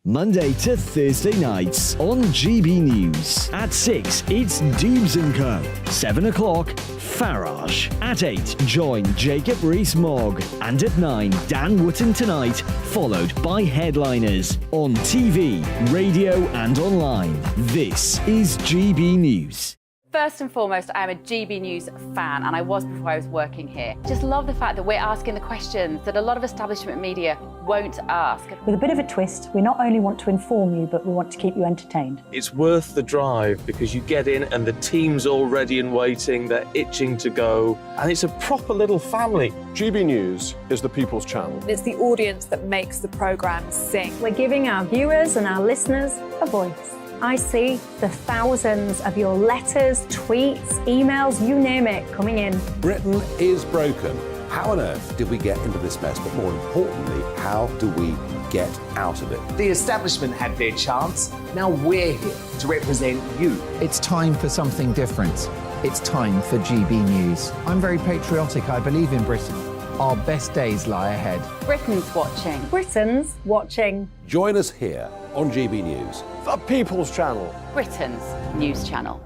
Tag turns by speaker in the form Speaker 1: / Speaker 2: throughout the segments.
Speaker 1: Monday to Thursday nights on GB News. At 6, it's Dewbs Co. 7 o'clock, Farage. At 8, join Jacob Rees-Mogg. And at 9, Dan Wootton Tonight, followed by Headliners. On TV, radio and online. This is GB News.
Speaker 2: First and foremost, I am a GB News fan, and I was before I was working here. Just love the fact that we're asking the questions that a lot of establishment media won't ask.
Speaker 3: With a bit of a twist, we not only want to inform you, but we want to keep you entertained.
Speaker 4: It's worth the drive because you get in and the team's all ready and waiting, they're itching to go, and it's a proper little family.
Speaker 5: GB News is the People's Channel.
Speaker 6: It's the audience that makes the programme sing.
Speaker 3: We're giving our viewers and our listeners a voice. I see the thousands of your letters, tweets, emails, you name it, coming in.
Speaker 7: Britain is broken. How on earth did we get into this mess? But more importantly, how do we get out of it?
Speaker 8: The establishment had their chance. Now we're here to represent you.
Speaker 9: It's time for something different. It's time for GB News. I'm very patriotic. I believe in Britain. Our best days lie ahead.
Speaker 2: Britain's watching.
Speaker 3: Britain's watching.
Speaker 7: Join us here on GB News.
Speaker 5: The People's Channel.
Speaker 2: Britain's news channel.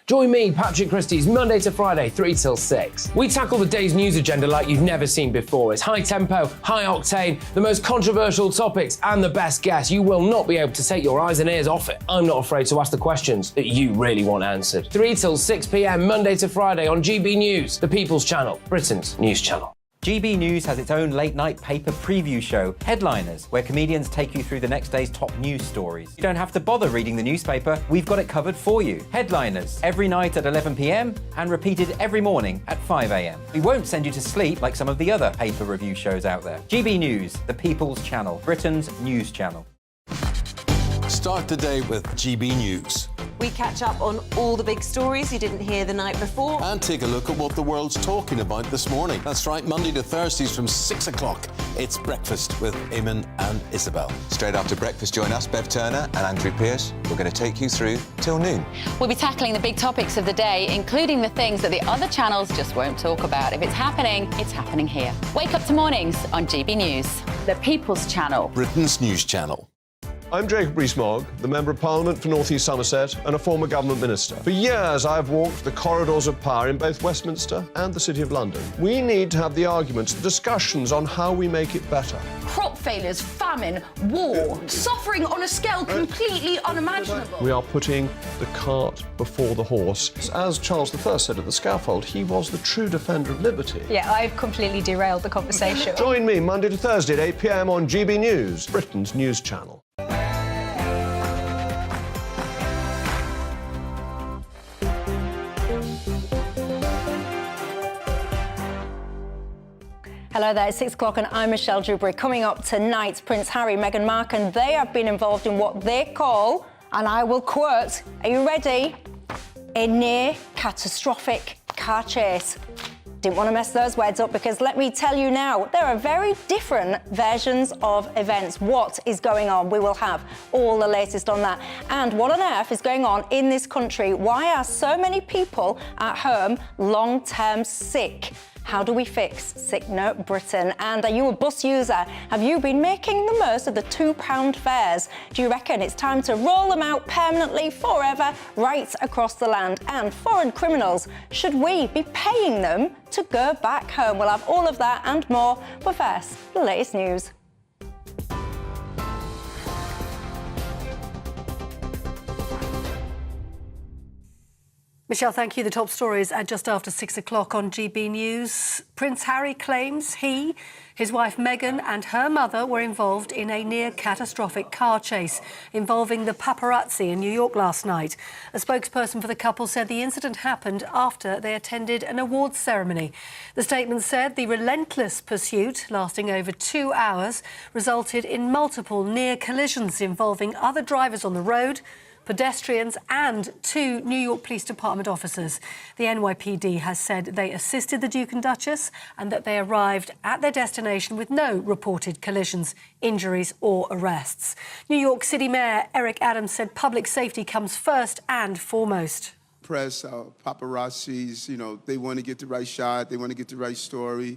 Speaker 10: Join me, Patrick Christie's, Monday to Friday, 3 till 6. We tackle the day's news agenda like you've never seen before. It's high tempo, high octane, the most controversial topics, and the best guests. You will not be able to take your eyes and ears off it. I'm not afraid to ask the questions that you really want answered. 3 till 6 p.m, Monday to Friday on GB News, the People's Channel, Britain's news channel.
Speaker 11: GB News has its own late-night paper preview show, Headliners, where comedians take you through the next day's top news stories. You don't have to bother reading the newspaper, we've got it covered for you. Headliners, every night at 11 p.m, and repeated every morning at 5 a.m. We won't send you to sleep like some of the other paper review shows out there. GB News, the People's Channel, Britain's news channel.
Speaker 12: Start the day with GB News.
Speaker 13: We catch up on all the big stories you didn't hear the night before.
Speaker 12: And take a look at what the world's talking about this morning. That's right, Monday to Thursdays from 6 o'clock. It's Breakfast with Eamon and Isabel.
Speaker 14: Straight after breakfast, join us, Bev Turner and Andrew Pearce. We're going to take you through till noon.
Speaker 2: We'll be tackling the big topics of the day, including the things that the other channels just won't talk about. If it's happening here. Wake up to mornings on GB News, the People's Channel.
Speaker 12: Britain's news channel.
Speaker 5: I'm Jacob Rees-Mogg, the Member of Parliament for North East Somerset and a former government minister. For years, I've walked the corridors of power in both Westminster and the City of London. We need to have the arguments, the discussions on how we make it better.
Speaker 15: Crop failures, famine, war, suffering on a scale completely unimaginable.
Speaker 5: We are putting the cart before the horse. As Charles I said at the scaffold, he was the true defender of liberty.
Speaker 6: Yeah, I've completely derailed the conversation.
Speaker 5: Join me Monday to Thursday at 8 p.m. on GB News, Britain's news channel.
Speaker 3: Hello there, it's 6 o'clock and I'm Michelle Dewberry. Coming up tonight, Prince Harry, Meghan Markle, they have been involved in what they call, and I will quote, are you ready? A near catastrophic car chase. Didn't want to mess those words up because let me tell you now, there are very different versions of events. What is going on? We will have all the latest on that. And what on earth is going on in this country? Why are so many people at home long-term sick? How do we fix Sick Note Britain? And are you a bus user? Have you been making the most of the £2 fares? Do you reckon it's time to roll them out permanently, forever, right across the land? And foreign criminals, should we be paying them to go back home? We'll have all of that and more. But first, the latest news.
Speaker 16: Michelle, thank you. The top stories at just after 6 o'clock on GB News. Prince Harry claims he, his wife Meghan and her mother were involved in a near-catastrophic car chase involving the paparazzi in New York last night. A spokesperson for the couple said the incident happened after they attended an awards ceremony. The statement said the relentless pursuit, lasting over 2 hours, resulted in multiple near collisions involving other drivers on the road, pedestrians and 2 New York Police Department officers. The NYPD has said they assisted the Duke and Duchess and that they arrived at their destination with no reported collisions, injuries or arrests. New York City Mayor Eric Adams said public safety comes first and foremost.
Speaker 17: Press, paparazzis, they want to get the right shot, they want to get the right story.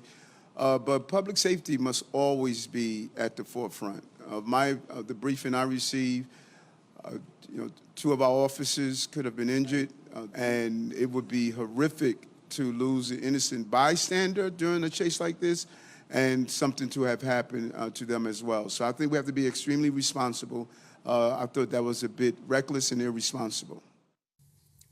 Speaker 17: But public safety must always be at the forefront. the briefing I received, 2 of our officers could have been injured, and it would be horrific to lose an innocent bystander during a chase like this, and something to have happened to them as well. So I think we have to be extremely responsible. I thought that was a bit reckless and irresponsible.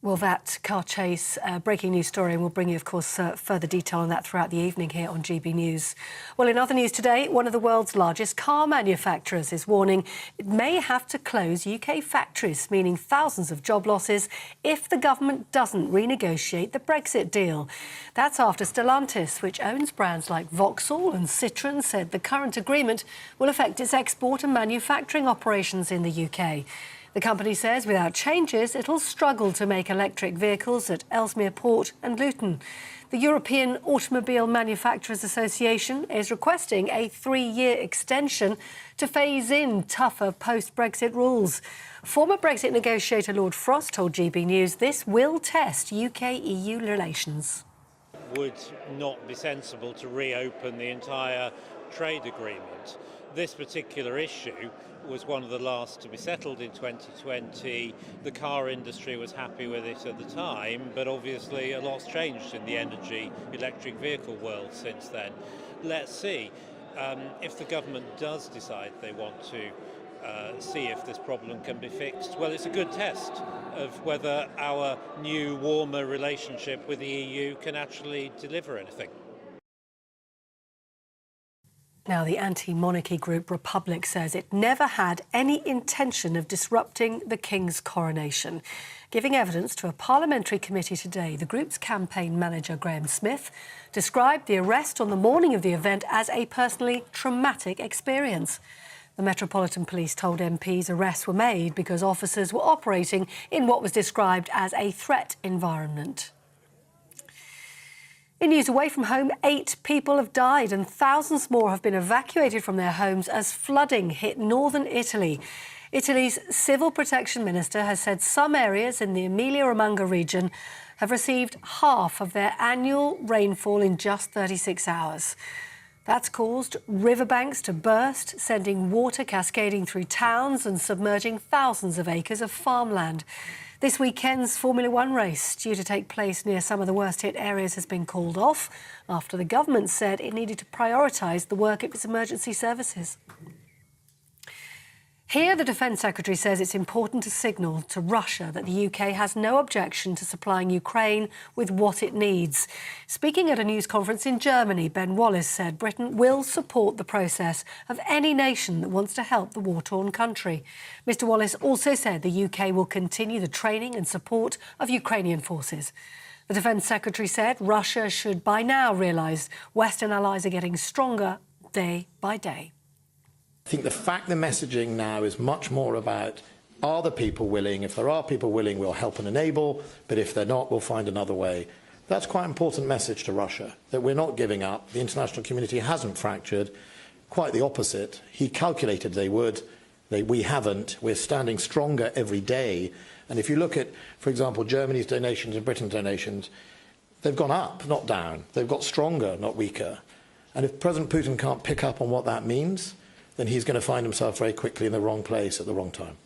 Speaker 16: Well, that car chase, breaking news story, and we'll bring you, of course, further detail on that throughout the evening here on GB News. Well, in other news today, one of the world's largest car manufacturers is warning it may have to close UK factories, meaning thousands of job losses if the government doesn't renegotiate the Brexit deal. That's after Stellantis, which owns brands like Vauxhall and Citroën, said the current agreement will affect its export and manufacturing operations in the UK. The company says without changes, it'll struggle to make electric vehicles at Ellesmere Port and Luton. The European Automobile Manufacturers Association is requesting a 3-year extension to phase in tougher post-Brexit rules. Former Brexit negotiator Lord Frost told GB News this will test UK-EU relations.
Speaker 18: Would not be sensible to reopen the entire trade agreement. This particular issue was one of the last to be settled in 2020. The car industry was happy with it at the time, but obviously a lot's changed in the energy electric vehicle world since then. Let's see. If the government does decide they want to see if this problem can be fixed, well, it's a good test of whether our new, warmer relationship with the EU can actually deliver anything.
Speaker 16: Now, the anti-monarchy group Republic says it never had any intention of disrupting the King's coronation. Giving evidence to a parliamentary committee today, the group's campaign manager, Graham Smith, described the arrest on the morning of the event as a personally traumatic experience. The Metropolitan Police told MPs arrests were made because officers were operating in what was described as a threat environment. In news away from home, 8 people have died and thousands more have been evacuated from their homes as flooding hit northern Italy. Italy's civil protection minister has said some areas in the Emilia-Romagna region have received half of their annual rainfall in just 36 hours. That's caused riverbanks to burst, sending water cascading through towns and submerging thousands of acres of farmland. This weekend's Formula One race, due to take place near some of the worst-hit areas, has been called off after the government said it needed to prioritise the work of its emergency services. Here, the Defence Secretary says it's important to signal to Russia that the UK has no objection to supplying Ukraine with what it needs. Speaking at a news conference in Germany, Ben Wallace said Britain will support the process of any nation that wants to help the war-torn country. Mr Wallace also said the UK will continue the training and support of Ukrainian forces. The Defence Secretary said Russia should by now realise Western allies are getting stronger day by day.
Speaker 19: I think the messaging now is much more about, are the people willing? If there are people willing, we'll help and enable, but if they're not, we'll find another way. That's quite an important message to Russia, that we're not giving up. The international community hasn't fractured, quite the opposite. He calculated they would, we haven't. We're standing stronger every day. And if you look at, for example, Germany's donations and Britain's donations, they've gone up, not down. They've got stronger, not weaker. And if President Putin can't pick up on what that means, then he's going to find himself very quickly in the wrong place at the wrong time.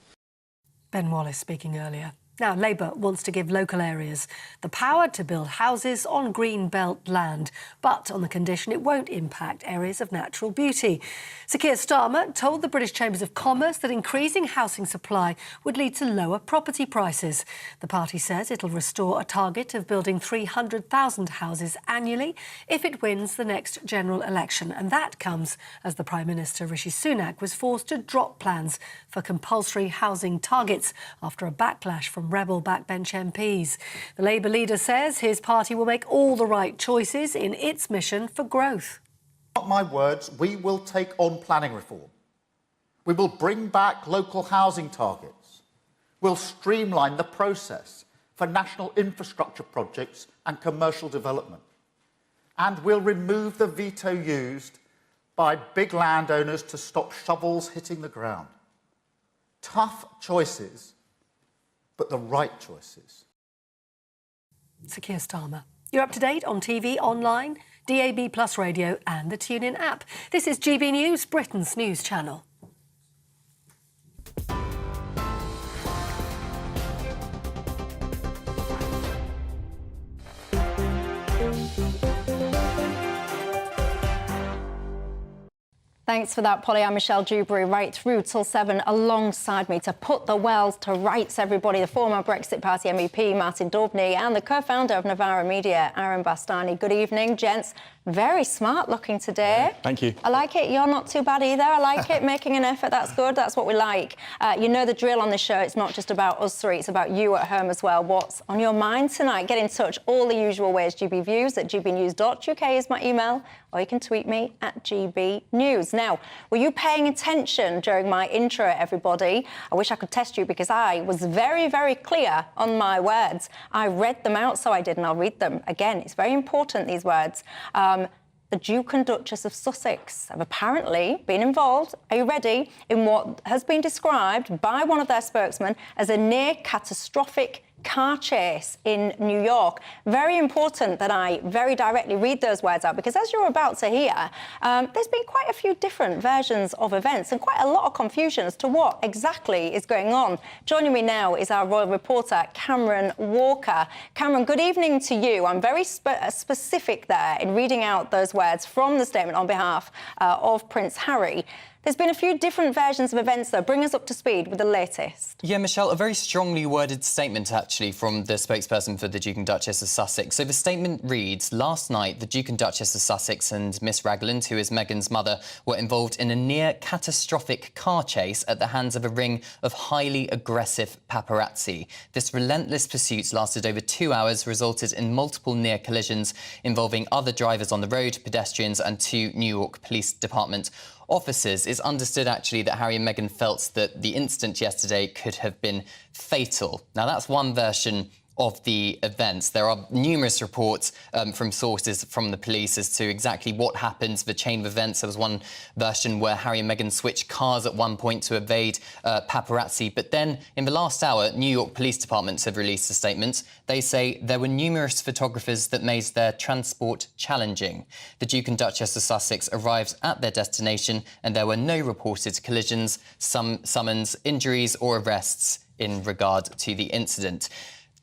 Speaker 16: Ben Wallace speaking earlier. Now, Labour wants to give local areas the power to build houses on green belt land, but on the condition it won't impact areas of natural beauty. Sir Keir Starmer told the British Chambers of Commerce that increasing housing supply would lead to lower property prices. The party says it'll restore a target of building 300,000 houses annually if it wins the next general election. And that comes as the Prime Minister, Rishi Sunak, was forced to drop plans for compulsory housing targets after a backlash from rebel backbench MPs. The Labour leader says his party will make all the right choices in its mission for growth.
Speaker 20: Not my words, we will take on planning reform. We will bring back local housing targets. We'll streamline the process for national infrastructure projects and commercial development. And we'll remove the veto used by big landowners to stop shovels hitting the ground. Tough choices, but the right choices.
Speaker 16: Sir Keir Starmer. You're up to date on TV, online, DAB+ radio and the TuneIn app. This is GB News, Britain's news channel.
Speaker 3: Thanks for that, Polly. I'm Michelle Dewberry, right through till 7, alongside me to put the world to rights, everybody. The former Brexit Party MEP, Martin Dewbberry, and the co-founder of Novara Media, Aaron Bastani. Good evening, gents. Very smart looking today.
Speaker 21: Thank you.
Speaker 3: I like it. You're not too bad either. I like it. Making an effort. That's good. That's what we like. You know the drill on this show. It's not just about us three. It's about you at home as well. What's on your mind tonight? Get in touch all the usual ways. GBviews at gbnews.uk is my email, or you can tweet me at GBnews. Now, were you paying attention during my intro, everybody? I wish I could test you because I was very, very clear on my words. I read them out, so I did, and I'll read them again. It's very important, these words. The Duke and Duchess of Sussex have apparently been involved, are you ready, in what has been described by one of their spokesmen as a near-catastrophic car chase in New York. Very important that I very directly read those words out, because as you're about to hear, there's been quite a few different versions of events and quite a lot of confusion as to what exactly is going on. Joining me now is our royal reporter, Cameron Walker. Cameron, good evening to you. I'm very specific there in reading out those words from the statement on behalf of Prince Harry. There's been a few different versions of events, though. Bring us up to speed with the latest.
Speaker 22: Yeah, Michelle, a very strongly worded statement, actually, from the spokesperson for the Duke and Duchess of Sussex. So the statement reads, last night, the Duke and Duchess of Sussex and Miss Ragland, who is Meghan's mother, were involved in a near-catastrophic car chase at the hands of a ring of highly aggressive paparazzi. This relentless pursuit lasted over 2 hours, resulted in multiple near collisions involving other drivers on the road, pedestrians and 2 New York Police Department officers. It's understood, actually, that Harry and Meghan felt that the incident yesterday could have been fatal. Now, that's one version of the events. There are numerous reports from sources from the police as to exactly what happened, the chain of events. There was one version where Harry and Meghan switched cars at one point to evade paparazzi. But then, in the last hour, New York Police Departments have released a statement. They say there were numerous photographers that made their transport challenging. The Duke and Duchess of Sussex arrived at their destination and there were no reported collisions, summons, injuries or arrests in regard to the incident.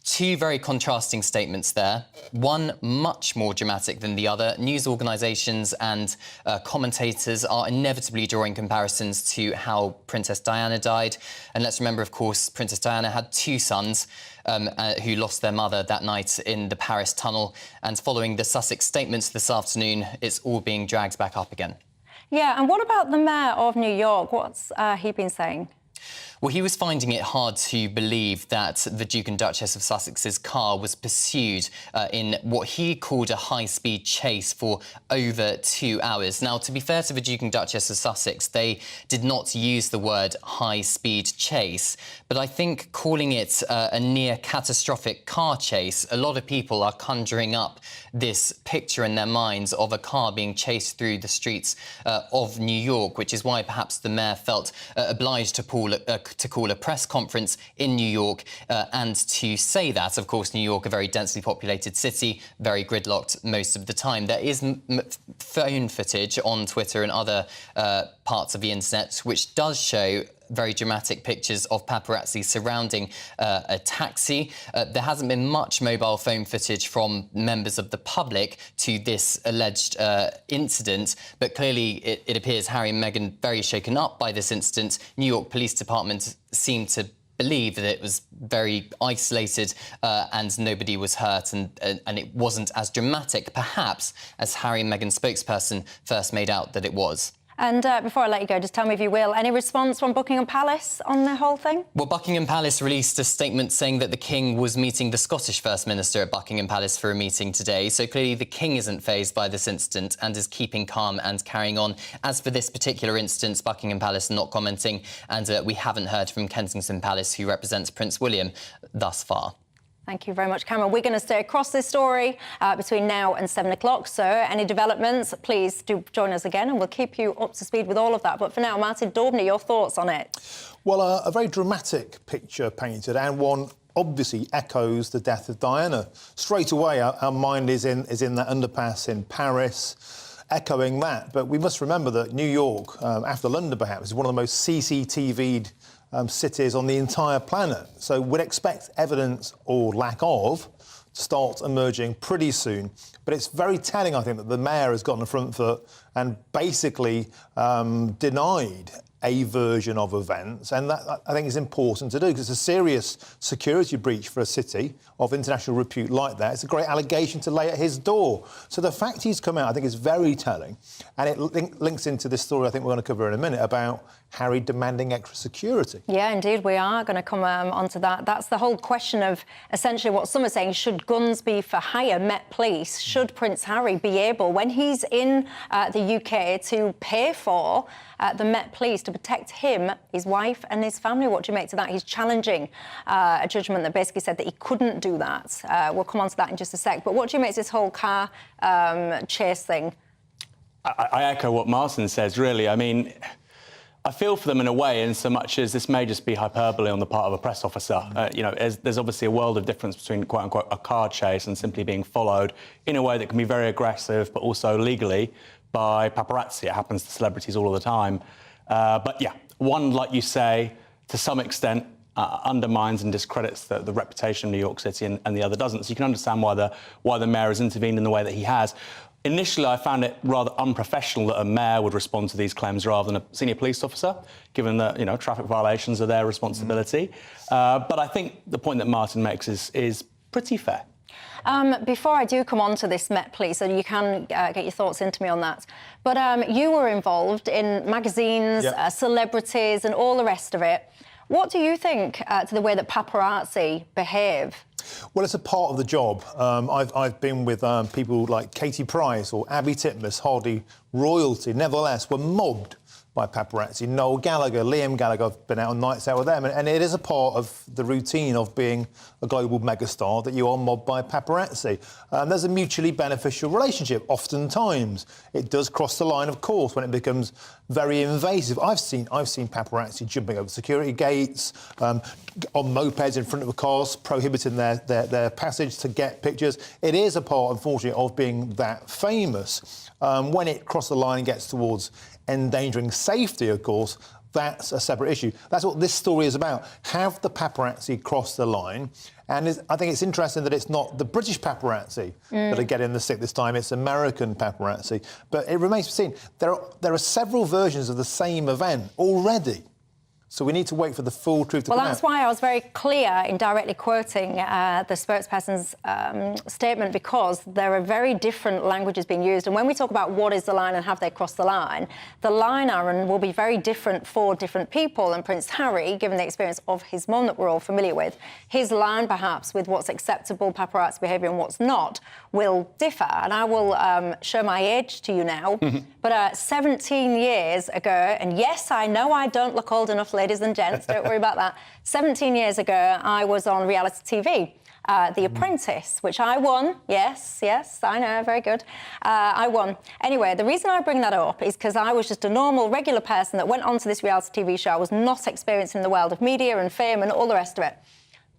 Speaker 22: Two very contrasting statements there, one much more dramatic than the other. News organisations and commentators are inevitably drawing comparisons to how Princess Diana died. And let's remember, of course, Princess Diana had 2 sons who lost their mother that night in the Paris tunnel. And following the Sussex statements this afternoon, it's all being dragged back up again.
Speaker 3: Yeah, and what about the mayor of New York? What's he been saying?
Speaker 22: Well, he was finding it hard to believe that the Duke and Duchess of Sussex's car was pursued in what he called a high-speed chase for over 2 hours. Now, to be fair to the Duke and Duchess of Sussex, they did not use the word high-speed chase, but I think calling it a near-catastrophic car chase, a lot of people are conjuring up this picture in their minds of a car being chased through the streets of New York, which is why perhaps the mayor felt obliged to call a press conference in New York and to say that. Of course, New York, a very densely populated city, very gridlocked most of the time. There is phone footage on Twitter and other parts of the internet which does show very dramatic pictures of paparazzi surrounding a taxi. There hasn't been much mobile phone footage from members of the public to this alleged incident, but clearly it appears Harry and Meghan very shaken up by this incident. New York Police Department seem to believe that it was very isolated and nobody was hurt and it wasn't as dramatic, perhaps, as Harry and Meghan's spokesperson first made out that it was.
Speaker 3: And before I let you go, just tell me if you will, any response from Buckingham Palace on the whole thing?
Speaker 22: Well, Buckingham Palace released a statement saying that the King was meeting the Scottish First Minister at Buckingham Palace for a meeting today. So clearly the King isn't fazed by this incident and is keeping calm and carrying on. As for this particular instance, Buckingham Palace not commenting, and we haven't heard from Kensington Palace, who represents Prince William, thus far.
Speaker 3: Thank you very much, Cameron. We're going to stay across this story between now and 7 o'clock. So any developments, please do join us again and we'll keep you up to speed with all of that. But for now, Martin Dewbberry, your thoughts on it?
Speaker 23: Well, a very dramatic picture painted, and one obviously echoes the death of Diana. Straight away, our mind is in that underpass in Paris, echoing that. But we must remember that New York, after London perhaps, is one of the most CCTV'd cities on the entire planet. So we'd expect evidence, or lack of, to start emerging pretty soon. But it's very telling, I think, that the mayor has got on the front foot and basically denied a version of events, and that, I think, is important to do because it's a serious security breach for a city of international repute like that. It's a great allegation to lay at his door. So the fact he's come out, I think, is very telling, and it links into this story I think we're going to cover in a minute about Harry demanding extra security.
Speaker 3: Yeah, indeed, we are going to come onto that. That's the whole question of essentially what some are saying, should guns be for hire, Met Police? Should Prince Harry be able, when he's in the UK, to pay for the Met Police to protect him, his wife and his family? What do you make to that? He's challenging a judgment that basically said that he couldn't do that. We'll come on to that in just a sec. But what do you make to this whole car chase thing?
Speaker 1: I echo what Martin says, really. I mean, I feel for them in a way, in so much as this may just be hyperbole on the part of a press officer. You know, there's obviously a world of difference between, quote-unquote, a car chase and simply being followed in a way that can be very aggressive, but also legally, by paparazzi. It happens to celebrities all of the time. But, yeah, one, like you say, to some extent, undermines and discredits the reputation of New York City, and the other doesn't. So you can understand why the mayor has intervened in the way that he has. Initially, I found it rather unprofessional that a mayor would respond to these claims rather than a senior police officer, given that, you know, traffic violations are their responsibility. But I think the point that Martin makes is pretty fair.
Speaker 3: Before I do come on to this Met Police, and you can get your thoughts into me on that, but you were involved in magazines, celebrities and all the rest of it. What do you think to the way that paparazzi behave?
Speaker 23: Well, it's a part of the job. I've been with people like Katie Price or Abby Titmus, hardly royalty, nevertheless, were mobbed by paparazzi. Noel Gallagher, Liam Gallagher, I've been out on nights out with them, and it is a part of the routine of being a global megastar that you are mobbed by paparazzi. There's a mutually beneficial relationship. Oftentimes, it does cross the line, of course, when it becomes very invasive. I've seen paparazzi jumping over security gates, on mopeds in front of cars, prohibiting their passage to get pictures. It is a part, unfortunately, of being that famous. When it crosses the line and gets towards endangering safety, of course, that's a separate issue. That's what this story is about. Have the paparazzi crossed the line? And I think it's interesting that it's not the British paparazzi that are getting the stick this time, it's American paparazzi. But it remains to be seen. There are several versions of the same event already. So we need to wait for the full truth to come out.
Speaker 3: Well, that's why I was very clear in directly quoting the spokesperson's statement, because there are very different languages being used. And when we talk about what is the line and have they crossed the line, Aaron, will be very different for different people. And Prince Harry, given the experience of his mum that we're all familiar with, his line perhaps with what's acceptable paparazzi behaviour and what's not will differ. And I will show my age to you now. But 17 years ago, and yes, I know I don't look old enough, ladies and gents, don't worry about that. 17 years ago, I was on reality TV, The Apprentice, which I won. Yes, I know, very good. I won. Anyway, the reason I bring that up is because I was just a normal, regular person that went onto this reality TV show. I was not experienced in the world of media and fame and all the rest of it.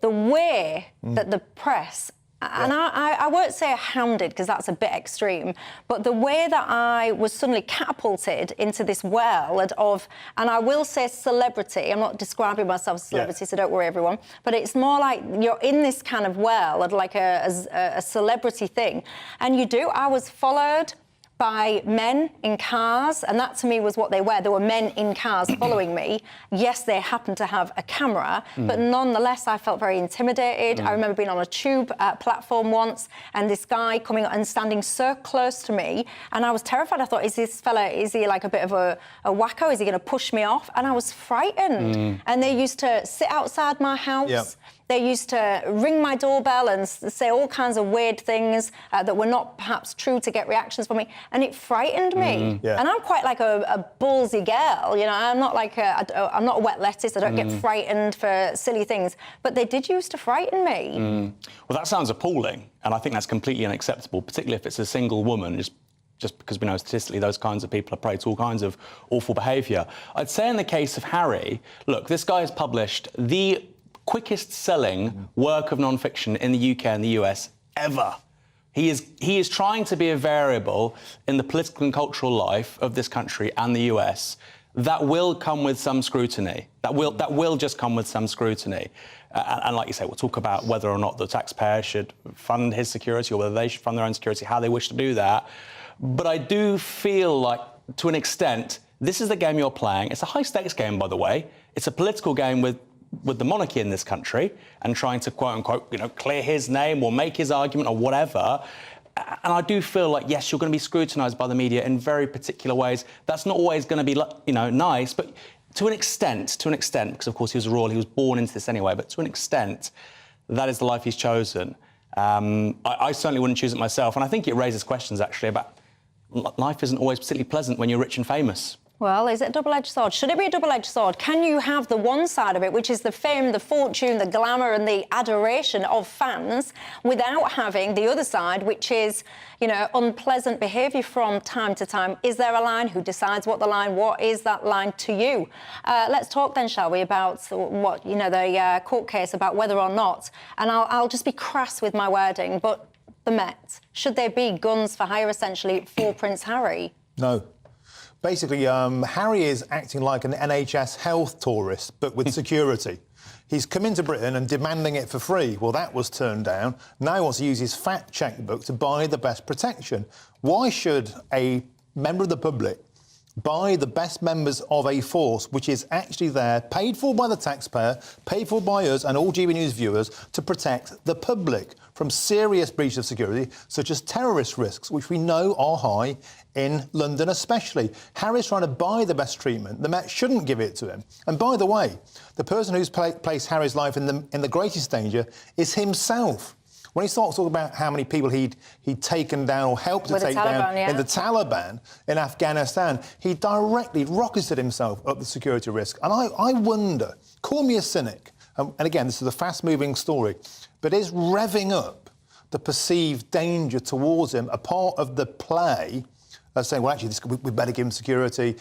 Speaker 3: The way that the press... And I won't say hounded, because that's a bit extreme, but the way that I was suddenly catapulted into this world of, and I will say celebrity, I'm not describing myself as a celebrity, so don't worry, everyone, but it's more like you're in this kind of world, like a celebrity thing. And I was followed by men in cars, and that to me was what they were. There were men in cars following me. Yes, they happened to have a camera, but nonetheless, I felt very intimidated. I remember being on a tube platform once, and this guy coming and standing so close to me, and I was terrified. I thought, is he like a bit of a wacko? Is he going to push me off? And I was frightened. And they used to sit outside my house. They used to ring my doorbell and say all kinds of weird things that were not perhaps true to get reactions from me, and it frightened me. And I'm quite like a ballsy girl, you know. I'm not like I'm not a wet lettuce. I don't get frightened for silly things, but they did used to frighten me.
Speaker 1: Well, that sounds appalling, and I think that's completely unacceptable, particularly if it's a single woman. Just because we know statistically those kinds of people are prey to all kinds of awful behaviour. I'd say in the case of Harry, look, this guy has published the quickest selling work of non-fiction in the UK and the US ever. He is trying to be a variable in the political and cultural life of this country and the US that will come with some scrutiny. That will just come with some scrutiny. And like you say, we'll talk about whether or not the taxpayer should fund his security or whether they should fund their own security, how they wish to do that. But I do feel like, to an extent, this is the game you're playing. It's a high-stakes game, by the way. It's a political game with the monarchy in this country and trying to, quote-unquote, clear his name or make his argument or whatever. And I do feel like, yes, you're going to be scrutinised by the media in very particular ways. That's not always going to be, nice, but to an extent, because, of course, he was a royal, he was born into this anyway, but to an extent, that is the life he's chosen. I certainly wouldn't choose it myself, and I think it raises questions, actually, about life isn't always particularly pleasant when you're rich and famous.
Speaker 3: Well, is it a double-edged sword? Should it be a double-edged sword? Can you have the one side of it, which is the fame, the fortune, the glamour and the adoration of fans, without having the other side, which is, unpleasant behaviour from time to time? Is there a line? Who decides what the line? What is that line to you? Let's talk then, shall we, about what, the court case, about whether or not, and I'll just be crass with my wording, but the Met, should there be guns for hire, essentially, for Prince Harry?
Speaker 23: No. Basically, Harry is acting like an NHS health tourist, but with security. He's come into Britain and demanding it for free. Well, that was turned down. Now he wants to use his fat chequebook to buy the best protection. Why should a member of the public buy the best members of a force which is actually there, paid for by the taxpayer, paid for by us and all GBNews viewers, to protect the public from serious breaches of security, such as terrorist risks, which we know are high in London especially? Harry's trying to buy the best treatment. The Met shouldn't give it to him. And by the way, the person who's placed Harry's life in the greatest danger is himself. When he starts talking about how many people he'd taken down or helped to take down in the Taliban in Afghanistan, he directly rocketed himself up the security risk. And I wonder, call me a cynic, and again, this is a fast-moving story, but is revving up the perceived danger towards him a part of the play of saying, well, actually, we better give him security?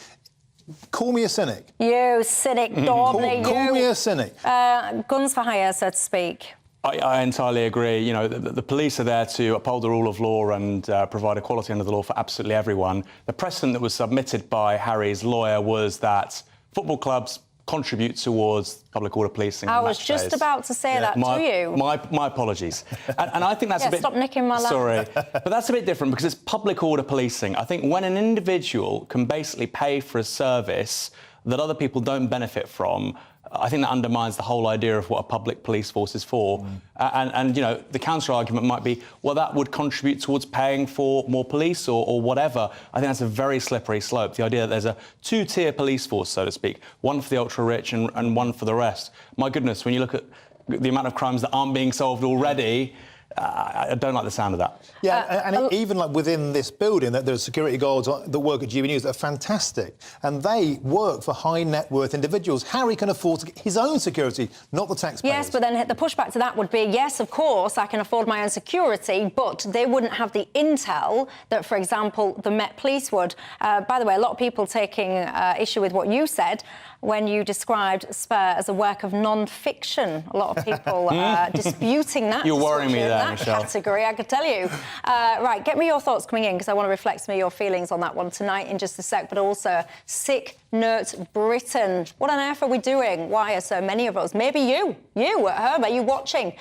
Speaker 23: Call me a cynic.
Speaker 3: You cynic, Daubney,
Speaker 23: Call me a cynic.
Speaker 3: Guns for hire, so to speak.
Speaker 1: I entirely agree. The police are there to uphold the rule of law and provide equality under the law for absolutely everyone. The precedent that was submitted by Harry's lawyer was that football clubs contribute towards public order policing.
Speaker 3: I was just about to say that to you.
Speaker 1: My apologies. And I think that's a bit...
Speaker 3: Stop nicking my laugh.
Speaker 1: Sorry. But that's a bit different because it's public order policing. I think when an individual can basically pay for a service that other people don't benefit from, I think that undermines the whole idea of what a public police force is for. And the counter-argument might be, well, that would contribute towards paying for more police or whatever. I think that's a very slippery slope, the idea that there's a two-tier police force, so to speak, one for the ultra-rich and one for the rest. My goodness, when you look at the amount of crimes that aren't being solved already, I don't like the sound of that.
Speaker 23: Yeah, even like within this building, that there's security guards that work at GBNews that are fantastic, and they work for high net worth individuals. Harry can afford to get his own security, not the taxpayers.
Speaker 3: Yes, but then the pushback to that would be, yes, of course, I can afford my own security, but they wouldn't have the intel that, for example, the Met Police would. By the way, a lot of people taking issue with what you said when you described Spare as a work of non-fiction. A lot of people disputing that.
Speaker 1: You're worrying me there,
Speaker 3: that
Speaker 1: Michelle.
Speaker 3: Category, I could tell you. Right, get me your thoughts coming in, because I want to reflect some of your feelings on that one tonight in just a sec, but also sick note Britain. What on earth are we doing? Why are so many of us, maybe you at home, are you watching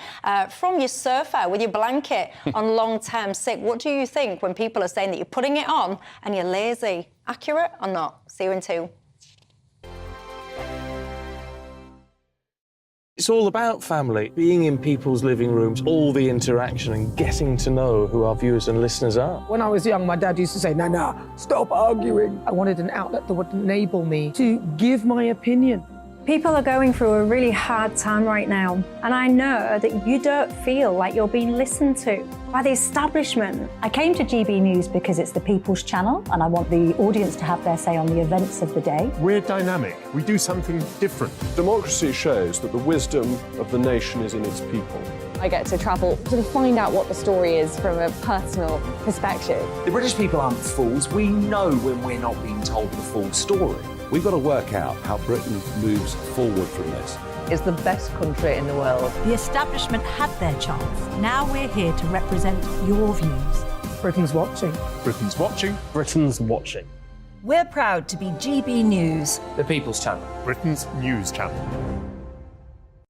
Speaker 3: from your sofa with your blanket on long-term sick? What do you think when people are saying that you're putting it on and you're lazy? Accurate or not? See you in 2.
Speaker 4: It's all about family, being in people's living rooms, all the interaction and getting to know who our viewers and listeners are.
Speaker 8: When I was young, my dad used to say, Nana, stop arguing. I wanted an outlet that would enable me to give my opinion.
Speaker 21: People are going through a really hard time right now, and I know that you don't feel like you're being listened to by the establishment.
Speaker 24: I came to GB News because it's the people's channel, and I want the audience to have their say on the events of the day.
Speaker 5: We're dynamic. We do something different. Democracy shows that the wisdom of the nation is in its people.
Speaker 25: I get to travel to find out what the story is from a personal perspective.
Speaker 26: The British people aren't fools. We know when we're not being told the full story.
Speaker 7: We've got to work out how Britain moves forward from this.
Speaker 27: It's the best country in the world.
Speaker 28: The establishment had their chance. Now we're here to represent your views.
Speaker 8: Britain's watching.
Speaker 5: Britain's watching.
Speaker 8: Britain's watching.
Speaker 28: We're proud to be GB News.
Speaker 26: The People's Channel.
Speaker 2: Britain's news channel.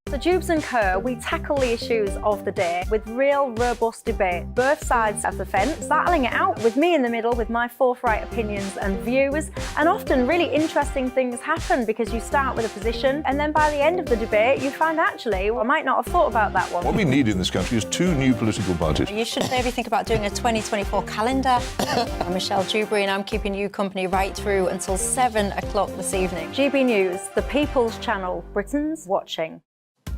Speaker 21: So Dewbs Co, we tackle the issues of the day with real robust debate, both sides of the fence, battling it out with me in the middle with my forthright opinions and views. And often really interesting things happen because you start with a position and then by the end of the debate you find actually, well, I might not have thought about that one.
Speaker 9: What we need in this country is 2 new political parties.
Speaker 3: You should maybe think about doing a 2024 calendar. I'm Michelle Dewberry and I'm keeping you company right through until 7 o'clock this evening.
Speaker 21: GB News, the People's Channel, Britain's watching.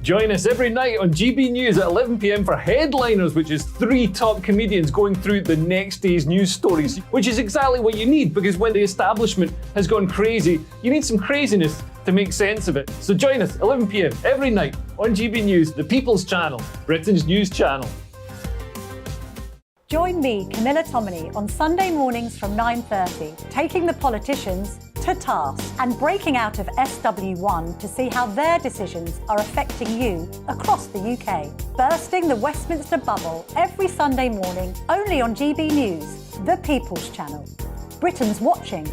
Speaker 10: Join us every night on GB News at 11 p.m. for Headliners, which is 3 top comedians going through the next day's news stories, which is exactly what you need, because when the establishment has gone crazy, you need some craziness to make sense of it. So join us 11 p.m. every night on GB News, the People's Channel, Britain's news channel.
Speaker 24: Join me, Camilla Tominey, on Sunday mornings from 9:30, taking the politicians to task and breaking out of SW1 to see how their decisions are affecting you across the UK. Bursting the Westminster bubble every Sunday morning, only on GB News, the People's Channel. Britain's watching.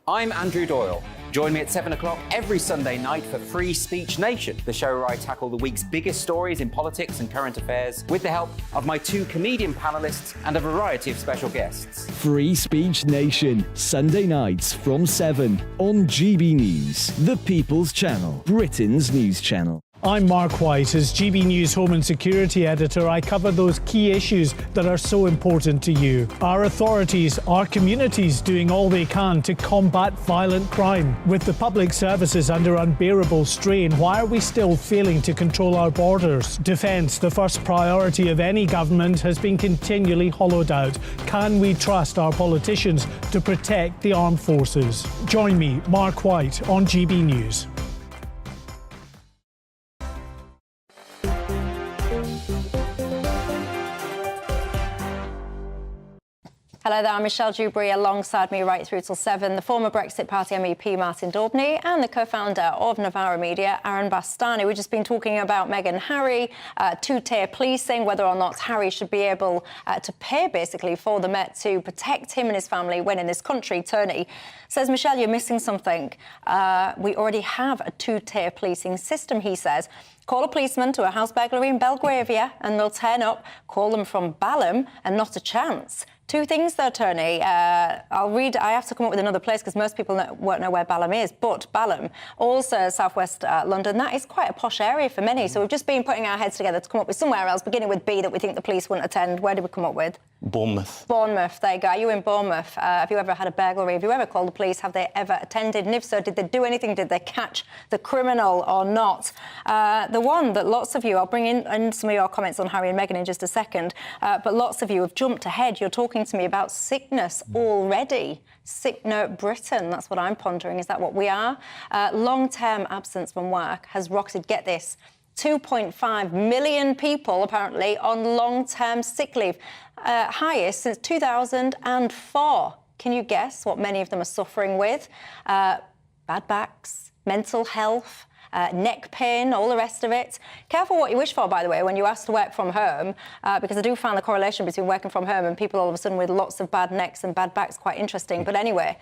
Speaker 26: I'm Andrew Doyle. Join me at 7 o'clock every Sunday night for Free Speech Nation, the show where I tackle the week's biggest stories in politics and current affairs with the help of my 2 comedian panellists and a variety of special guests.
Speaker 11: Free Speech Nation, Sunday nights from 7 on GB News, the People's Channel, Britain's news channel.
Speaker 12: I'm Mark White. As GB News Home and Security Editor, I cover those key issues that are so important to you. Our authorities, our communities doing all they can to combat violent crime. With the public services under unbearable strain, why are we still failing to control our borders? Defence, the first priority of any government, has been continually hollowed out. Can we trust our politicians to protect the armed forces? Join me, Mark White, on GB News.
Speaker 3: Hello there, I'm Michelle Dewberry. Alongside me right through till 7, the former Brexit Party MEP Martin Daubney and the co-founder of Novara Media, Aaron Bastani. We've just been talking about Meghan and Harry, 2-tier policing, whether or not Harry should be able to pay, basically, for the Met to protect him and his family when in this country. Tony says, Michelle, you're missing something. We already have a 2-tier policing system, he says. Call a policeman to a house burglary in Belgravia and they'll turn up. Call them from Balham and not a chance. 2 things though, Tony. I'll read. I have to come up with another place because most people won't know where Balham is. But Balham, also southwest London, that is quite a posh area for many. So we've just been putting our heads together to come up with somewhere else, beginning with B, that we think the police wouldn't attend. Where did we come up with?
Speaker 1: Bournemouth.
Speaker 3: Bournemouth, there you go. Are you in Bournemouth? Have you ever had a burglary? Have you ever called the police? Have they ever attended? And if so, did they do anything? Did they catch the criminal or not? The one that lots of you, I'll bring in some of your comments on Harry and Meghan in just a second, but lots of you have jumped ahead. You're talking to me about sickness already. Sick note Britain, that's what I'm pondering. Is that what we are? Long-term absence from work has rocketed, get this, 2.5 million people apparently on long-term sick leave. Highest since 2004. Can you guess what many of them are suffering with? Bad backs, mental health, neck pain, all the rest of it. Careful what you wish for, by the way, when you ask to work from home, because I do find the correlation between working from home and people all of a sudden with lots of bad necks and bad backs quite interesting. But anyway,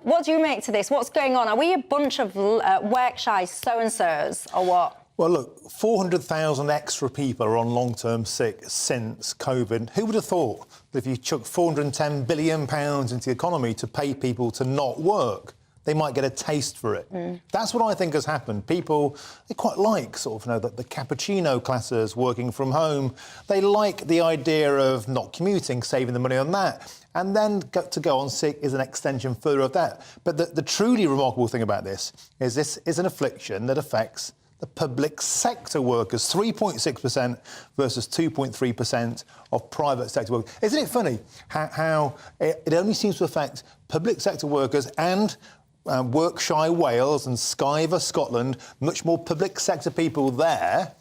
Speaker 3: what do you make to this? What's going on? Are we a bunch of work-shy so-and-sos or what?
Speaker 23: Well, look, 400,000 extra people are on long-term sick since COVID. Who would have thought that if you chuck £410 billion into the economy to pay people to not work, they might get a taste for it? That's what I think has happened. People, they quite like sort of, the cappuccino classes, working from home. They like the idea of not commuting, saving the money on that. And then to go on sick is an extension further of that. But the truly remarkable thing about this is an affliction that affects the public sector workers, 3.6% versus 2.3% of private sector workers. Isn't it funny how it only seems to affect public sector workers and Workshire Wales and Skiver Scotland, much more public sector people there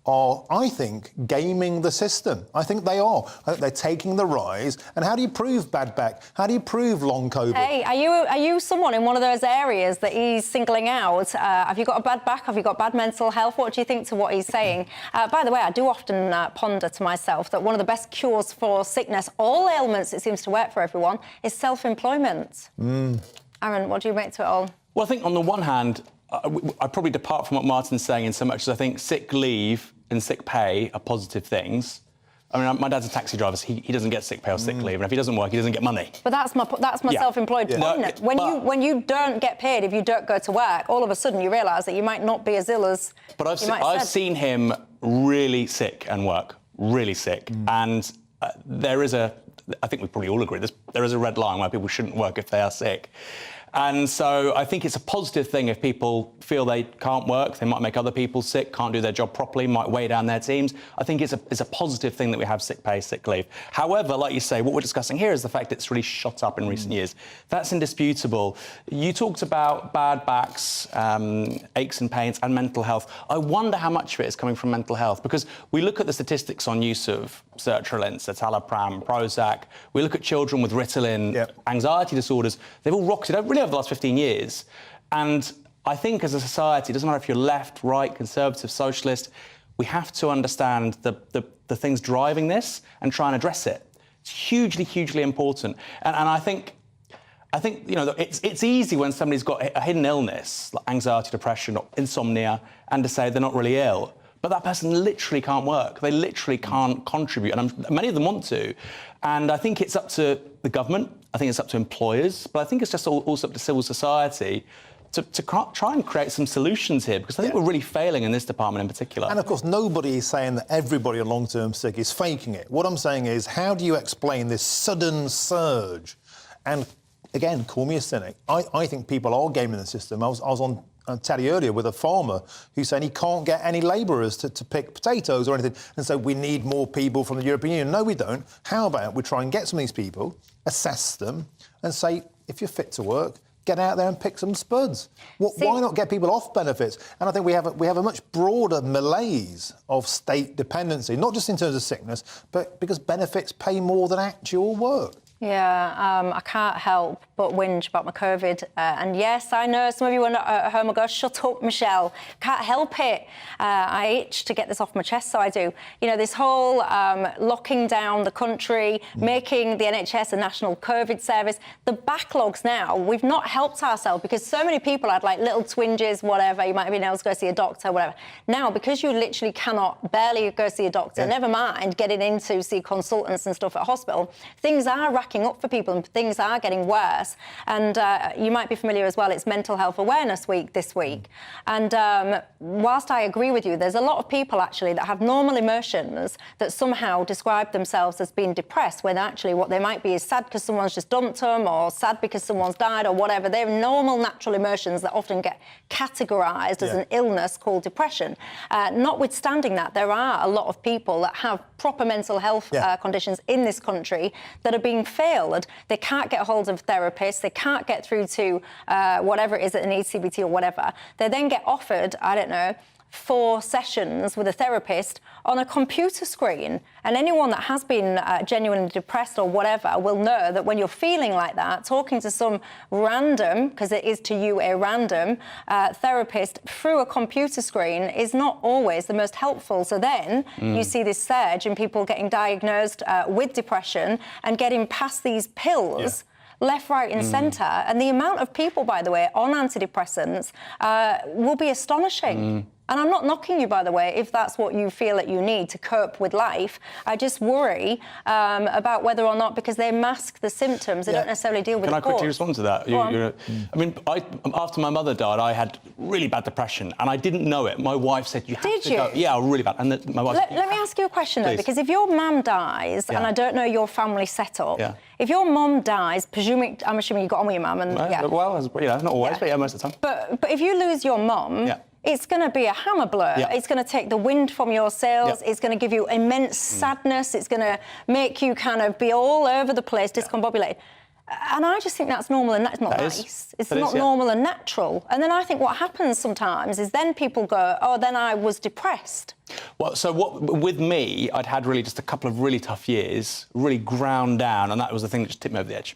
Speaker 23: are, I think, gaming the system. I think they are. I think they're taking the rise. And how do you prove bad back? How do you prove long COVID?
Speaker 3: Hey, are you someone in one of those areas that he's singling out? Have you got a bad back? Have you got bad mental health? What do you think to what he's saying? By the way, I do often ponder to myself that one of the best cures for sickness, all ailments, it seems to work for everyone, is self-employment. Aaron, what do you make to it all?
Speaker 1: Well, I think on the one hand, I probably depart from what Martin's saying in so much as I think sick leave and sick pay are positive things. I mean, my dad's a taxi driver, so he doesn't get sick pay or sick leave, and if he doesn't work, he doesn't get money.
Speaker 3: But that's my self-employed point. When you don't get paid, if you don't go to work, all of a sudden you realise that you might not be as ill as
Speaker 1: But I've seen him really sick and work, really sick, and there is I think we probably all agree, there is a red line where people shouldn't work if they are sick. And so I think it's a positive thing if people feel they can't work, they might make other people sick, can't do their job properly, might weigh down their teams. I think it's a positive thing that we have sick pay, sick leave. However, like you say, what we're discussing here is the fact it's really shot up in recent years. That's indisputable. You talked about bad backs, aches and pains, and mental health. I wonder how much of it is coming from mental health, because we look at the statistics on use of sertraline, citalopram, Prozac. We look at children with Ritalin, anxiety disorders. They've all rocketed really over the last 15 years. And I think as a society, it doesn't matter if you're left, right, conservative, socialist, we have to understand the things driving this and try and address it. It's hugely, hugely important. And I think you know, it's easy when somebody's got a hidden illness, like anxiety, depression, or insomnia, and to say they're not really ill. But that person literally can't work. They literally can't contribute. And many of them want to. And I think it's up to the government. I think it's up to employers. But I think it's just also up to civil society to try and create some solutions here, because I think we're really failing in this department in particular.
Speaker 23: And, of course, nobody is saying that everybody on long-term sick is faking it. What I'm saying is, how do you explain this sudden surge? And, again, call me a cynic. I think people are gaming the system. I was on Teddy earlier with a farmer who's saying he can't get any labourers to pick potatoes or anything, and so we need more people from the European Union. No, we don't. How about we try and get some of these people, assess them, and say, if you're fit to work, get out there and pick some spuds. Why not get people off benefits? And I think we have a much broader malaise of state dependency, not just in terms of sickness, but because benefits pay more than actual work.
Speaker 3: Yeah, I can't help but whinge about my COVID. And yes, I know some of you are not at home and go, shut up, Michelle. Can't help it. I itch to get this off my chest, so I do. You know, this whole locking down the country, making the NHS a national COVID service, the backlogs now, we've not helped ourselves because so many people had like little twinges, whatever, you might have been able to go see a doctor, whatever. Now, because you literally cannot barely go see a doctor, never mind getting in to see consultants and stuff at hospital, things are racking up for people and things are getting worse. And you might be familiar as well, it's Mental Health Awareness Week this week. And whilst I agree with you, there's a lot of people actually that have normal emotions that somehow describe themselves as being depressed, when actually what they might be is sad because someone's just dumped them, or sad because someone's died, or whatever. They're normal, natural emotions that often get categorised as an illness called depression. Notwithstanding that, there are a lot of people that have proper mental health conditions in this country that are being failed. They can't get a hold of therapists, they can't get through to whatever it is that needs CBT or whatever. They then get offered, I don't know, 4 sessions with a therapist on a computer screen. And anyone that has been genuinely depressed or whatever will know that when you're feeling like that, talking to some random, because it is to you a random, therapist through a computer screen is not always the most helpful. So then you see this surge in people getting diagnosed with depression and getting past these pills left, right and centre. And the amount of people, by the way, on antidepressants will be astonishing. And I'm not knocking you, by the way, if that's what you feel that you need to cope with life. I just worry about whether or not, because they mask the symptoms, they don't necessarily deal with the cause.
Speaker 1: Can I quickly respond to that? I mean, after my mother died, I had really bad depression, and I didn't know it. My wife said, you have to go. Yeah, really bad. And my wife
Speaker 3: Let me ask you a question, though, because if your mum dies, and I don't know your family setup, if your mum dies, I'm assuming you got on with your mum, and
Speaker 1: well, not always, but most of the time.
Speaker 3: But if you lose your mum, it's going to be a hammer blow. It's going to take the wind from your sails. It's going to give you immense sadness. It's going to make you kind of be all over the place, discombobulated. And I just think that's normal and that's not nice. It's not normal and natural. And then I think what happens sometimes is then people go, oh, then I was depressed.
Speaker 1: Well, so with me, I'd had really just a couple of really tough years, really ground down, and that was the thing that just tipped me over the edge.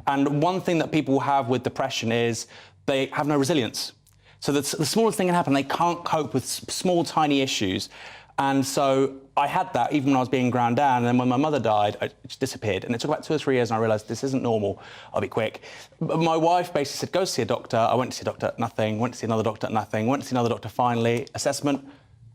Speaker 1: And one thing that people have with depression is they have no resilience. So the smallest thing can happen, they can't cope with small, tiny issues. And so I had that even when I was being ground down. And then when my mother died, it just disappeared. And it took about 2 or 3 years, and I realised this isn't normal. I'll be quick. But my wife basically said, go see a doctor. I went to see a doctor, nothing. Went to see another doctor, nothing. Went to see another doctor, finally. Assessment,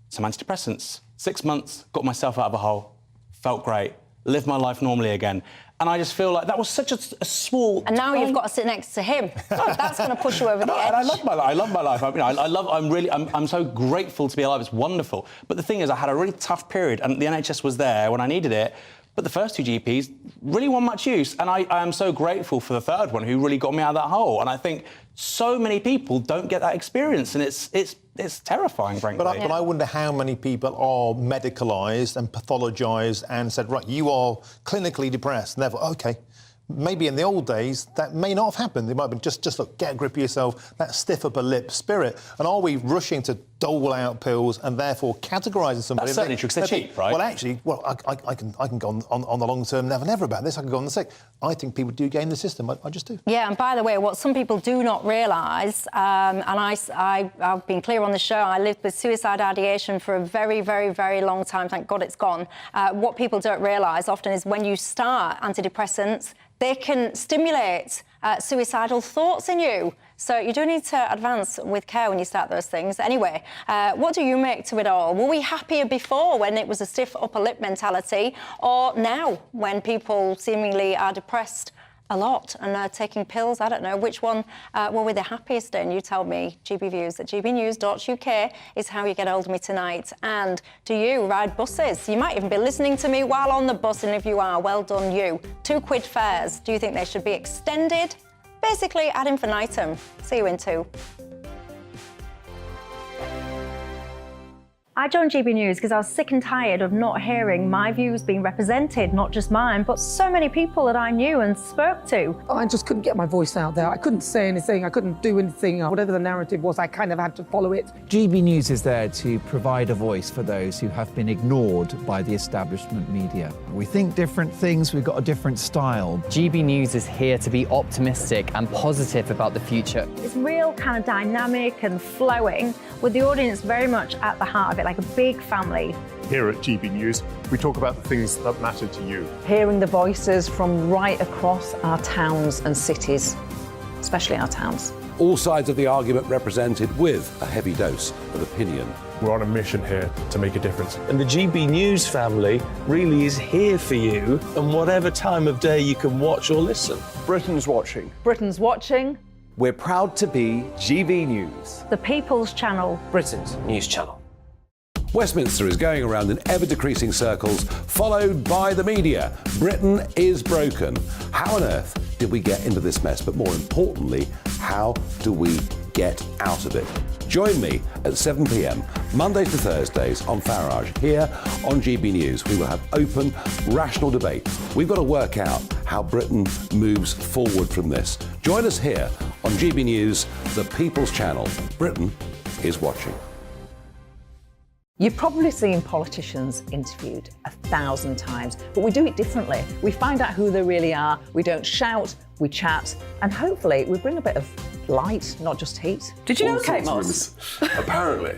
Speaker 1: some antidepressants. 6 months, got myself out of a hole. Felt great. Lived my life normally again. And I just feel like that was such a small...
Speaker 3: And now you've got to sit next to him. That's going to push you over the edge.
Speaker 1: And I love my life. I love my life. I'm so grateful to be alive. It's wonderful. But the thing is, I had a really tough period, and the NHS was there when I needed it. But the first 2 GPs really weren't much use. And I am so grateful for the third one who really got me out of that hole. And I think so many people don't get that experience, and it's terrifying, frankly.
Speaker 23: But I wonder how many people are medicalised and pathologised and said, right, you are clinically depressed, and therefore, OK, maybe in the old days that may not have happened. They might have been just look, get a grip of yourself, that stiff upper lip spirit. And are we rushing to dole out pills and therefore categorising somebody?
Speaker 1: That's certainly true, because they're cheap, right?
Speaker 23: Well, actually, I can go on the long term, never about this. I can go on the sick. I think people do game the system. I just do.
Speaker 3: Yeah, and by the way, what some people do not realise, and I've been clear on the show, I lived with suicide ideation for a very, very, very long time. Thank God it's gone. What people don't realise often is when you start antidepressants, they can stimulate suicidal thoughts in you. So you do need to advance with care when you start those things. Anyway, what do you make to it all? Were we happier before when it was a stiff upper lip mentality, or now when people seemingly are depressed a lot and are taking pills? I don't know. Which one were we the happiest in? You tell me. GB Views at gbnews.uk is how you get hold of me tonight. And do you ride buses? You might even be listening to me while on the bus, and if you are, well done you. £2 fares. Do you think they should be extended? Basically, ad infinitum. See you in 2.
Speaker 21: I joined GB News because I was sick and tired of not hearing my views being represented, not just mine, but so many people that I knew and spoke to.
Speaker 8: I just couldn't get my voice out there. I couldn't say anything. I couldn't do anything. Whatever the narrative was, I kind of had to follow it.
Speaker 2: GB News is there to provide a voice for those who have been ignored by the establishment media. We think different things, we've got a different style.
Speaker 22: GB News is here to be optimistic and positive about the future.
Speaker 21: It's real kind of dynamic and flowing, with the audience very much at the heart of it, like a big family.
Speaker 6: Here at GB News, we talk about the things that matter to you.
Speaker 27: Hearing the voices from right across our towns and cities, especially our towns.
Speaker 7: All sides of the argument represented with a heavy dose of opinion.
Speaker 6: We're on a mission here to make a difference.
Speaker 4: And the GB News family really is here for you, and whatever time of day you can watch or listen.
Speaker 6: Britain's watching.
Speaker 27: Britain's watching.
Speaker 26: We're proud to be GB News,
Speaker 21: The People's Channel.
Speaker 26: Britain's news channel.
Speaker 7: Westminster is going around in ever-decreasing circles, followed by the media. Britain is broken. How on earth did we get into this mess? But more importantly, how do we get out of it? Join me at 7 p.m, Mondays to Thursdays on Farage, here on GB News. We will have open, rational debate. We've got to work out how Britain moves forward from this. Join us here on GB News, the People's Channel. Britain is watching.
Speaker 27: You've probably seen politicians interviewed 1,000 times, but we do it differently. We find out who they really are, we don't shout, we chat, and hopefully we bring a bit of light, not just heat.
Speaker 13: Did you know Kate Moss?
Speaker 6: Apparently.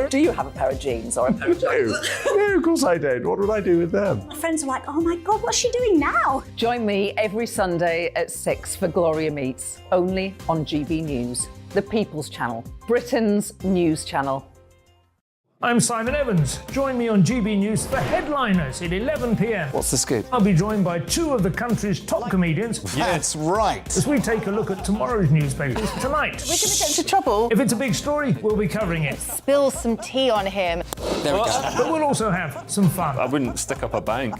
Speaker 27: Do you have a pair of jeans or a pair of jeans?
Speaker 6: No, of course I don't. What would I do with them?
Speaker 13: My friends are like, oh my God, what's she doing now?
Speaker 27: Join me every Sunday at 6 for Gloria Meets, only on GB News, the People's Channel, Britain's news channel.
Speaker 12: I'm Simon Evans. Join me on GB News for Headliners at 11 p.m.
Speaker 26: What's the scoop?
Speaker 12: I'll be joined by 2 of the country's top comedians.
Speaker 26: That's right.
Speaker 12: As we take a look at tomorrow's newspapers tonight.
Speaker 13: We're going to get into trouble.
Speaker 12: If it's a big story, we'll be covering it.
Speaker 13: Spill some tea on him.
Speaker 26: There we go.
Speaker 12: But we'll also have some fun.
Speaker 6: I wouldn't stick up a bank.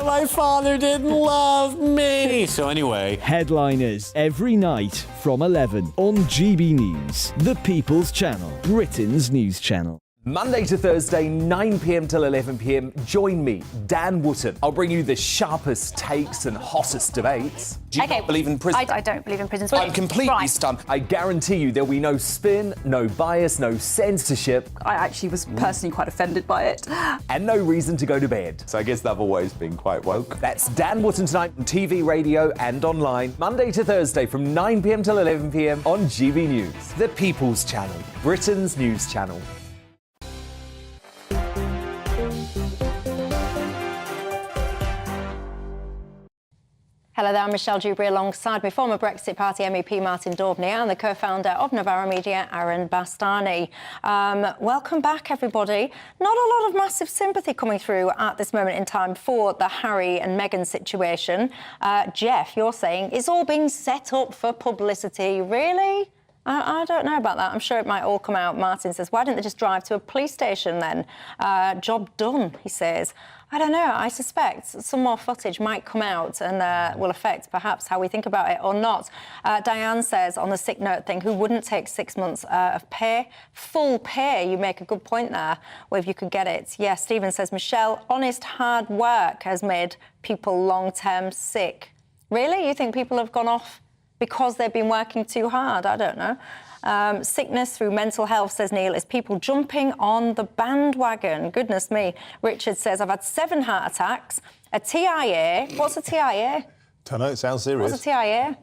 Speaker 26: My father didn't love me. So anyway.
Speaker 11: Headliners every night from 11 on GB News, the People's Channel, Britain's news channel.
Speaker 14: Monday to Thursday, 9 p.m. till 11 p.m. Join me, Dan Wootton. I'll bring you the sharpest takes and hottest debates. Do you not believe in prisons?
Speaker 13: I don't believe in prisons.
Speaker 14: I'm completely stunned. I guarantee you there'll be no spin, no bias, no censorship.
Speaker 13: I actually was personally quite offended by it.
Speaker 14: And no reason to go to bed. So I guess they've always been quite woke. That's Dan Wootton tonight on TV, radio and online. Monday to Thursday from 9 p.m. till 11 p.m. on GB News. The People's Channel, Britain's news channel.
Speaker 3: Hello there, I'm Michelle Dewberry alongside my former Brexit Party MEP Martin Daubney and the co-founder of Novara Media, Aaron Bastani. Welcome back, everybody. Not a lot of massive sympathy coming through at this moment in time for the Harry and Meghan situation. Jeff, you're saying it's all being set up for publicity. Really? I don't know about that. I'm sure it might all come out. Martin says, why didn't they just drive to a police station then? Job done, he says. I don't know. I suspect some more footage might come out and will affect perhaps how we think about it or not. Diane says on the sick note thing, who wouldn't take 6 months of pay? Full pay. You make a good point there, or if you could get it. Yeah, Stephen says, Michelle, honest hard work has made people long-term sick. Really? You think people have gone off because they've been working too hard? I don't know. Sickness through mental health, says Neil, is people jumping on the bandwagon. Goodness me. Richard says, I've had 7 heart attacks, a TIA. What's a TIA?
Speaker 23: Don't know, it sounds serious.
Speaker 3: What's a TIA?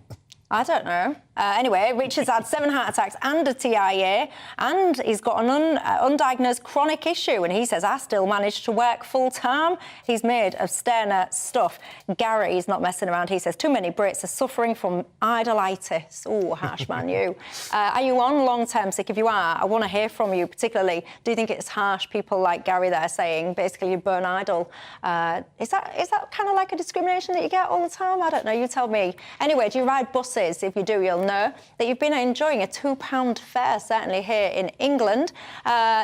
Speaker 3: I don't know. Anyway, Richard's had 7 heart attacks and a TIA, and he's got an undiagnosed chronic issue, and he says, I still managed to work full-time. He's made of sterner stuff. Gary's not messing around. He says, too many Brits are suffering from idolitis. Oh, harsh man, you. Are you on long-term sick? If you are, I want to hear from you, particularly. Do you think it's harsh, people like Gary there saying, basically, you burn idle? Is that kind of like a discrimination that you get all the time? I don't know. You tell me. Anyway, do you ride buses? If you do, you'll know that you've been enjoying a £2 fare, certainly here in England.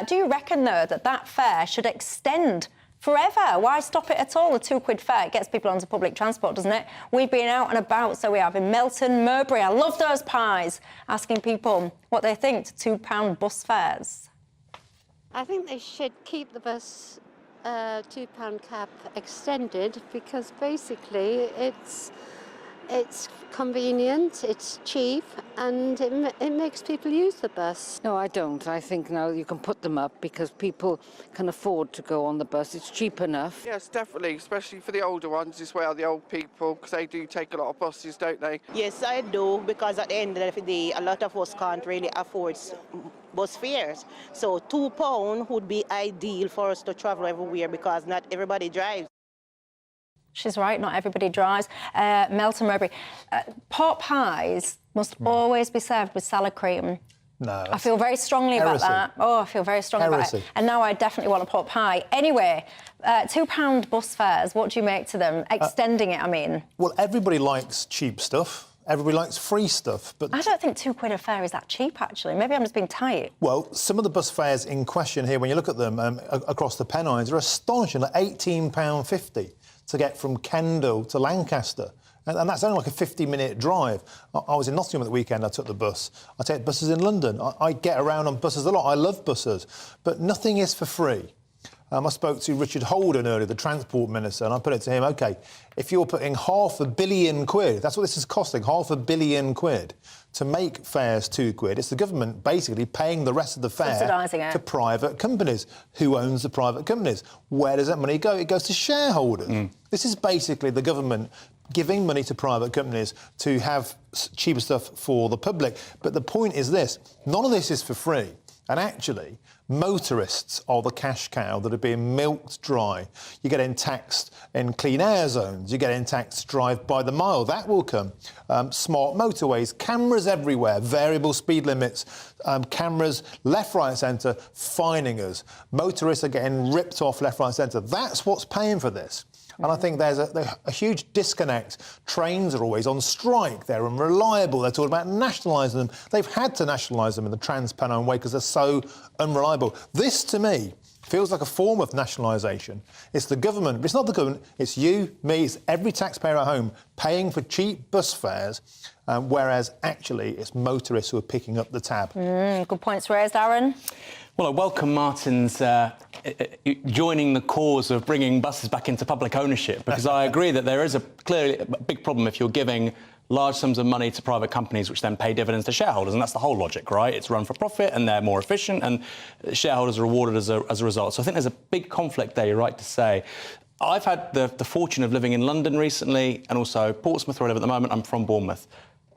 Speaker 3: Do you reckon, though, that fare should extend forever? Why stop it at all? The £2 fare, it gets people onto public transport, doesn't it? We've been out and about, so we have in Melton, Mowbray. I love those pies. Asking people what they think to £2 bus fares.
Speaker 15: I think they should keep the bus £2 cap extended, because basically it's convenient, it's cheap, and it makes people use the bus.
Speaker 16: No, I don't. I think now you can put them up because people can afford to go on the bus. It's cheap enough.
Speaker 17: Yes, definitely, especially for the older ones as well, the old people, because they do take a lot of buses, don't they?
Speaker 18: Yes, I do, because at the end of the day, a lot of us can't really afford bus fares. So £2 would be ideal for us to travel everywhere, because not everybody drives.
Speaker 3: She's right, not everybody drives. Melton Mowbray. Pork pies must always be served with salad cream.
Speaker 23: No.
Speaker 3: I feel very strongly about that. Oh, I feel very strongly about it. And now I definitely want a pork pie. Anyway, £2 bus fares, what do you make to them? Extending it, I mean.
Speaker 23: Well, everybody likes cheap stuff. Everybody likes free stuff, but
Speaker 3: I don't think £2 a fare is that cheap, actually. Maybe I'm just being tight.
Speaker 23: Well, some of the bus fares in question here, when you look at them across the Pennines, are astonishing, like £18.50 to get from Kendal to Lancaster. And that's only like a 50-minute drive. I was in Nottingham at the weekend, I took the bus. I take buses in London. I get around on buses a lot. I love buses. But nothing is for free. I spoke to Richard Holden earlier, the Transport Minister, and I put it to him, OK, if you're putting £500 million, that's what this is costing, £500 million to make fares £2, it's the government basically paying the rest of the fare to private companies. Who owns the private companies? Where does that money go? It goes to shareholders. This is basically the government giving money to private companies to have cheaper stuff for the public. But the point is this, none of this is for free. And actually, motorists are the cash cow that are being milked dry. You're getting taxed in clean air zones. You're getting taxed drive by the mile. That will come. Smart motorways, cameras everywhere, variable speed limits, cameras left, right, centre, fining us. Motorists are getting ripped off left, right, centre. That's what's paying for this. And I think there's a huge disconnect. Trains are always on strike. They're unreliable. They're talking about nationalising them. They've had to nationalise them in the Trans-Pennine Way because they're so unreliable. This, to me, feels like a form of nationalisation. It's the government, but it's not the government, it's you, me, it's every taxpayer at home paying for cheap bus fares, whereas actually it's motorists who are picking up the tab.
Speaker 3: Good points raised, Aaron.
Speaker 1: Well, I welcome Martin's joining the cause of bringing buses back into public ownership, because I agree that there is clearly a big problem if you're giving large sums of money to private companies which then pay dividends to shareholders, and that's the whole logic, right? It's run for profit and they're more efficient and shareholders are rewarded as a result. So I think there's a big conflict there, you're right to say. I've had the fortune of living in London recently and also Portsmouth, where I live at the moment. I'm from Bournemouth.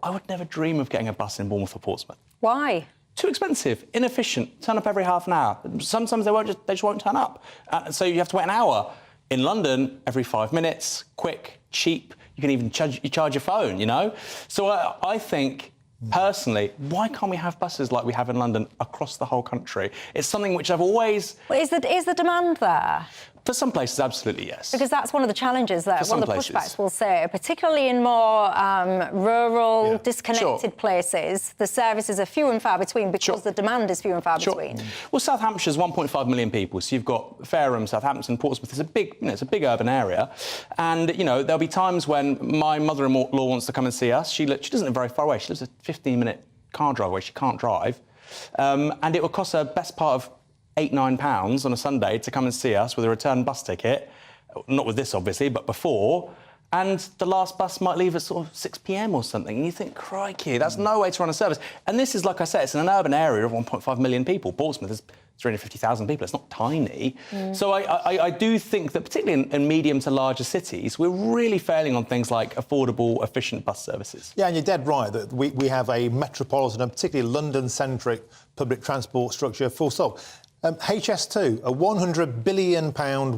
Speaker 1: I would never dream of getting a bus in Bournemouth or Portsmouth.
Speaker 3: Why?
Speaker 1: Too expensive, inefficient, turn up every half an hour. Sometimes they just won't turn up. So you have to wait an hour. In London, every 5 minutes, quick, cheap. You can even charge your phone, you know? So I think, personally, why can't we have buses like we have in London across the whole country? It's something which I've always...
Speaker 3: Well, is the demand there?
Speaker 1: For some places, absolutely, yes.
Speaker 3: Because that's one of the challenges that one of the
Speaker 1: places.
Speaker 3: pushbacks will say, particularly in more rural, disconnected places, the services are few and far between because the demand is few and far between.
Speaker 1: Well, Southampshire's 1.5 million people, so you've got Fareham, Southampton, Portsmouth. It's a big, it's a big urban area, and there'll be times when my mother-in-law wants to come and see us. She doesn't live very far away. She lives a 15-minute car drive away. She can't drive, and it will cost her best part of £8-9 on a Sunday to come and see us with a return bus ticket. Not with this, obviously, but before. And the last bus might leave at sort of 6 p.m. or something. And you think, crikey, that's no way to run a service. And this is, like I said, it's in an urban area of 1.5 million people. Portsmouth is 350,000 people. It's not tiny. So I do think that, particularly in medium to larger cities, we're really failing on things like affordable, efficient bus services.
Speaker 23: Yeah, and you're dead right that we have a metropolitan and particularly London-centric public transport structure, full stop. HS2, a £100 billion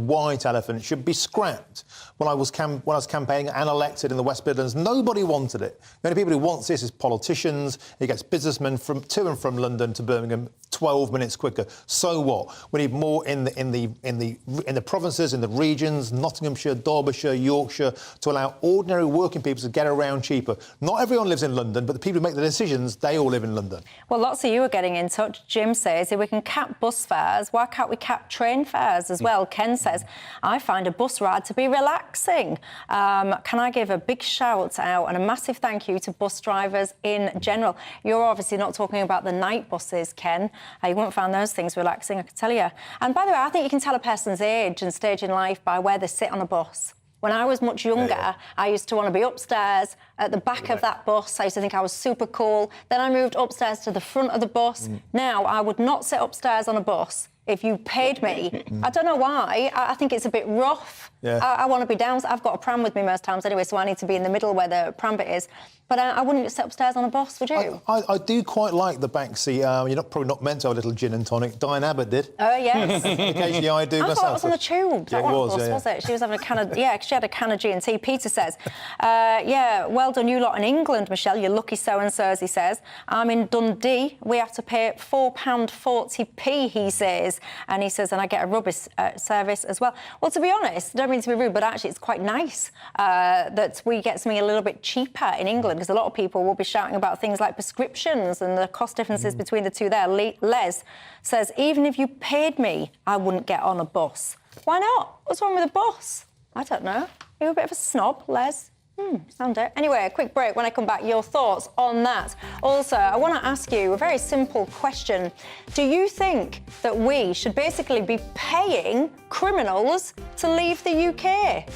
Speaker 23: white elephant, should be scrapped. When I was campaigning and elected in the West Midlands, nobody wanted it. The only people who want this is politicians. It gets businessmen to and from London to Birmingham 12 minutes quicker. So what? We need more in the provinces, in the regions, Nottinghamshire, Derbyshire, Yorkshire, to allow ordinary working people to get around cheaper. Not everyone lives in London, but the people who make the decisions, they all live in London.
Speaker 3: Well, lots of you are getting in touch. Jim says if we can cap bus fares, why can't we cap train fares as well? Ken says, I find a bus ride to be relaxing. Can I give a big shout out and a massive thank you to bus drivers in general? You're obviously not talking about the night buses, Ken. You won't find those things relaxing, I can tell you. And by the way, I think you can tell a person's age and stage in life by where they sit on a bus. When I was much younger, I used to want to be upstairs at the back of that bus. I used to think I was super cool. Then I moved upstairs to the front of the bus. Now, I would not sit upstairs on a bus if you paid me. I don't know why. I think it's a bit rough. I want to be down. I've got a pram with me most times anyway, so I need to be in the middle where the pram bit is. But I wouldn't sit upstairs on a bus, would you?
Speaker 23: I do quite like the back seat. You're probably not meant to have a little gin and tonic. Diane Abbott did.
Speaker 3: Oh, yes.
Speaker 23: Occasionally I do myself.
Speaker 3: I thought it was on the tube.
Speaker 23: Yeah,
Speaker 3: that was it? She was having a can of... Yeah, she had a can of G&T. Peter says, well done you lot in England, Michelle. You're lucky so-and-so's, he says. I'm in Dundee. We have to pay £4.40p, he says. And he says, and I get a rubbish service as well. Well, to be honest, I don't mean to be rude, but actually it's quite nice that we get something a little bit cheaper in England, because a lot of people will be shouting about things like prescriptions and the cost differences between the two there. Les says, even if you paid me, I wouldn't get on a bus. Why not? What's wrong with a bus? I don't know. You're a bit of a snob, Les. Sound it. Anyway, a quick break. When I come back, your thoughts on that. Also, I want to ask you a very simple question. Do you think that we should basically be paying criminals to leave the UK?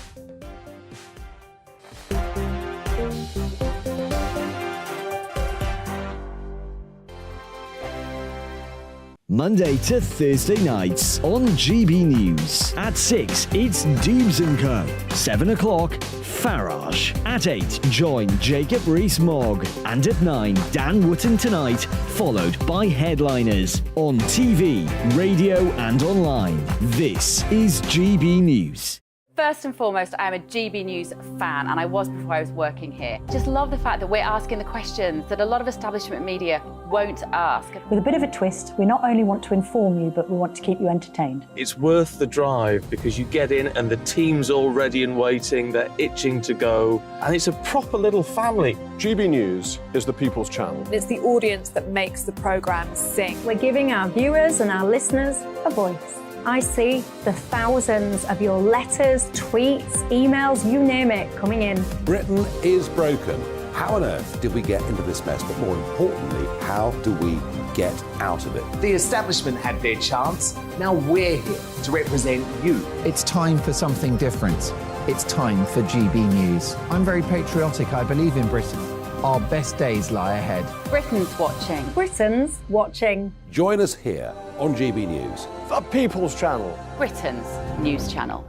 Speaker 11: Monday to Thursday nights on GB News. At 6, it's Dewbs Co. 7 o'clock, Farage. At 8, join Jacob Rees-Mogg. And at 9, Dan Wootton Tonight, followed by Headliners. On TV, radio and online. This is GB News.
Speaker 5: First and foremost, I am a GB News fan, and I was before I was working here. Just love the fact that we're asking the questions that a lot of establishment media won't ask.
Speaker 9: With a bit of a twist, we not only want to inform you, but we want to keep you entertained.
Speaker 4: It's worth the drive because you get in and the team's all ready and waiting, they're itching to go, and it's a proper little family.
Speaker 6: GB News is the people's channel.
Speaker 10: It's the audience that makes the programme sing.
Speaker 21: We're giving our viewers and our listeners a voice. I see the thousands of your letters, tweets, emails, you name it, coming in.
Speaker 7: Britain is broken. How on earth did we get into this mess? But more importantly, how do we get out of it?
Speaker 14: The establishment had their chance. Now we're here to represent you.
Speaker 2: It's time for something different. It's time for GB News. I'm very patriotic. I believe in Britain. Our best days lie ahead.
Speaker 5: Britain's watching.
Speaker 21: Britain's watching.
Speaker 7: Join us here on GB News.
Speaker 8: The People's Channel.
Speaker 5: Britain's news channel.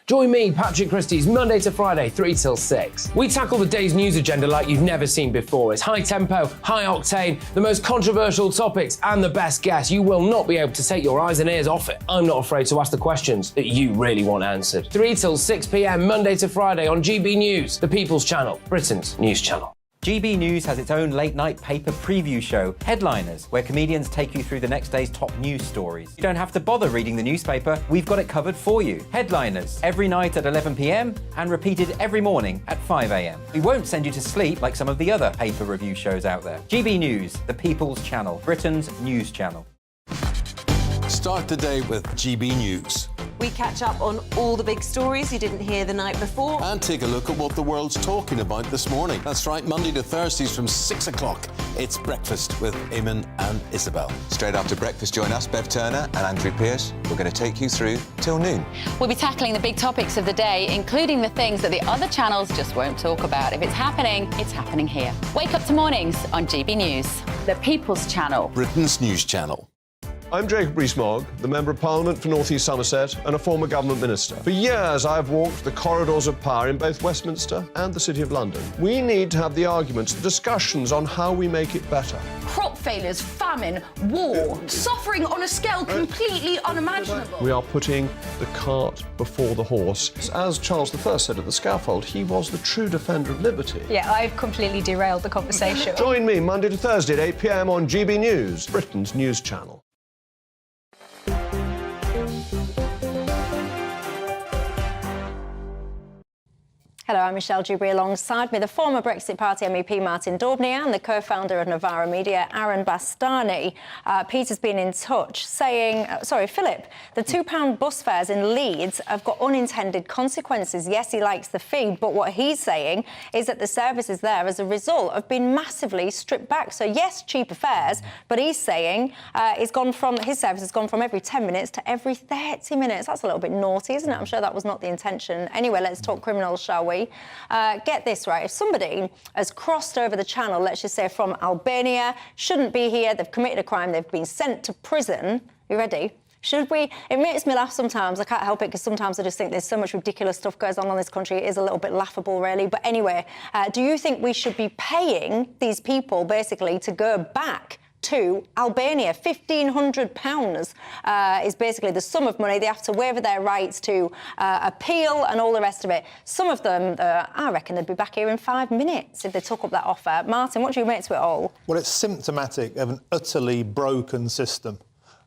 Speaker 10: Join me, Patrick Christie's, Monday to Friday, 3 till 6. We tackle the day's news agenda like you've never seen before. It's high tempo, high octane, the most controversial topics, and the best guests. You will not be able to take your eyes and ears off it. I'm not afraid to ask the questions that you really want answered. 3 till 6 p.m, Monday to Friday on GB News, the People's Channel, Britain's news channel.
Speaker 26: GB News has its own late-night paper preview show, Headliners, where comedians take you through the next day's top news stories. You don't have to bother reading the newspaper, we've got it covered for you. Headliners, every night at 11 p.m, and repeated every morning at 5 a.m. We won't send you to sleep like some of the other paper review shows out there. GB News, the People's Channel, Britain's news channel.
Speaker 19: Start the day with GB News.
Speaker 20: We catch up on all the big stories you didn't hear the night before.
Speaker 19: And take a look at what the world's talking about this morning. That's right, Monday to Thursdays from 6 o'clock. It's Breakfast with Eamon and Isabel.
Speaker 24: Straight after breakfast, join us, Bev Turner and Andrew Pearce. We're going to take you through till noon.
Speaker 5: We'll be tackling the big topics of the day, including the things that the other channels just won't talk about. If it's happening here. Wake up to mornings on GB News, the People's Channel.
Speaker 19: Britain's news channel.
Speaker 6: I'm Jacob Rees-Mogg, the Member of Parliament for North East Somerset and a former government minister. For years, I've walked the corridors of power in both Westminster and the City of London. We need to have the arguments, the discussions on how we make it better.
Speaker 25: Crop failures, famine, war, suffering on a scale completely unimaginable.
Speaker 6: We are putting the cart before the horse. As Charles I said at the scaffold, he was the true defender of liberty.
Speaker 21: Yeah, I've completely derailed the conversation.
Speaker 6: Join me Monday to Thursday at 8 p.m. on GB News, Britain's news channel.
Speaker 3: Hello, I'm Michelle Dewberry. Alongside me, the former Brexit Party MEP Martin Daubney and the co-founder of Novara Media, Aaron Bastani. Peter's been in touch saying, Philip, the £2 bus fares in Leeds have got unintended consequences. Yes, he likes the fee, but what he's saying is that the services there, as a result, have been massively stripped back. So yes, cheaper fares, but he's saying his service has gone from every 10 minutes to every 30 minutes. That's a little bit naughty, isn't it? I'm sure that was not the intention. Anyway, let's talk criminals, shall we? Get this right. If somebody has crossed over the channel, let's just say from Albania, shouldn't be here, they've committed a crime, they've been sent to prison. You ready? Should we? It makes me laugh sometimes. I can't help it because sometimes I just think there's so much ridiculous stuff goes on in this country. It is a little bit laughable, really. But anyway, do you think we should be paying these people basically to go back to Albania? £1,500 is basically the sum of money. They have to waiver their rights to appeal and all the rest of it. Some of them, I reckon they'd be back here in 5 minutes if they took up that offer. Martin, what do you make to it all?
Speaker 23: Well, it's symptomatic of an utterly broken system.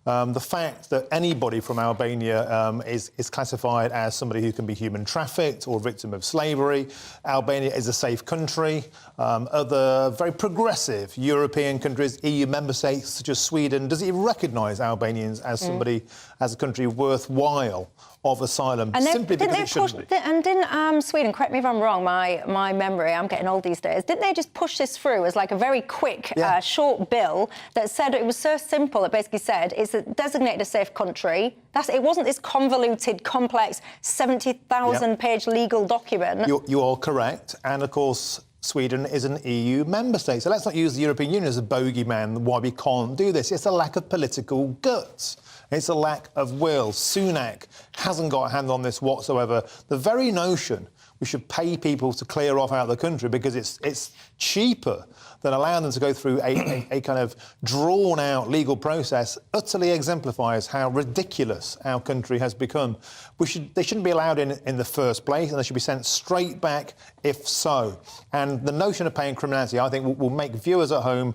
Speaker 23: The fact that anybody from Albania is classified as somebody who can be human trafficked or victim of slavery. Albania is a safe country. Other very progressive European countries, EU member states such as Sweden, does it recognise Albanians as somebody, as a country worthwhile of asylum,
Speaker 3: and
Speaker 23: simply because it shouldn't be.
Speaker 3: And didn't Sweden, correct me if I'm wrong, my memory, I'm getting old these days, didn't they just push this through as like a very quick, short bill that said, it was so simple, it basically said, it's designated a safe country. It wasn't this convoluted, complex, 70,000-page legal document.
Speaker 23: You are correct. And, of course, Sweden is an EU member state. So let's not use the European Union as a bogeyman why we can't do this. It's a lack of political guts. It's a lack of will. Sunak hasn't got a hand on this whatsoever. The very notion we should pay people to clear off out of the country because it's cheaper than allowing them to go through a kind of drawn-out legal process utterly exemplifies how ridiculous our country has become. They shouldn't be allowed in the first place, and they should be sent straight back if so. And the notion of paying criminality, I think, will make viewers at home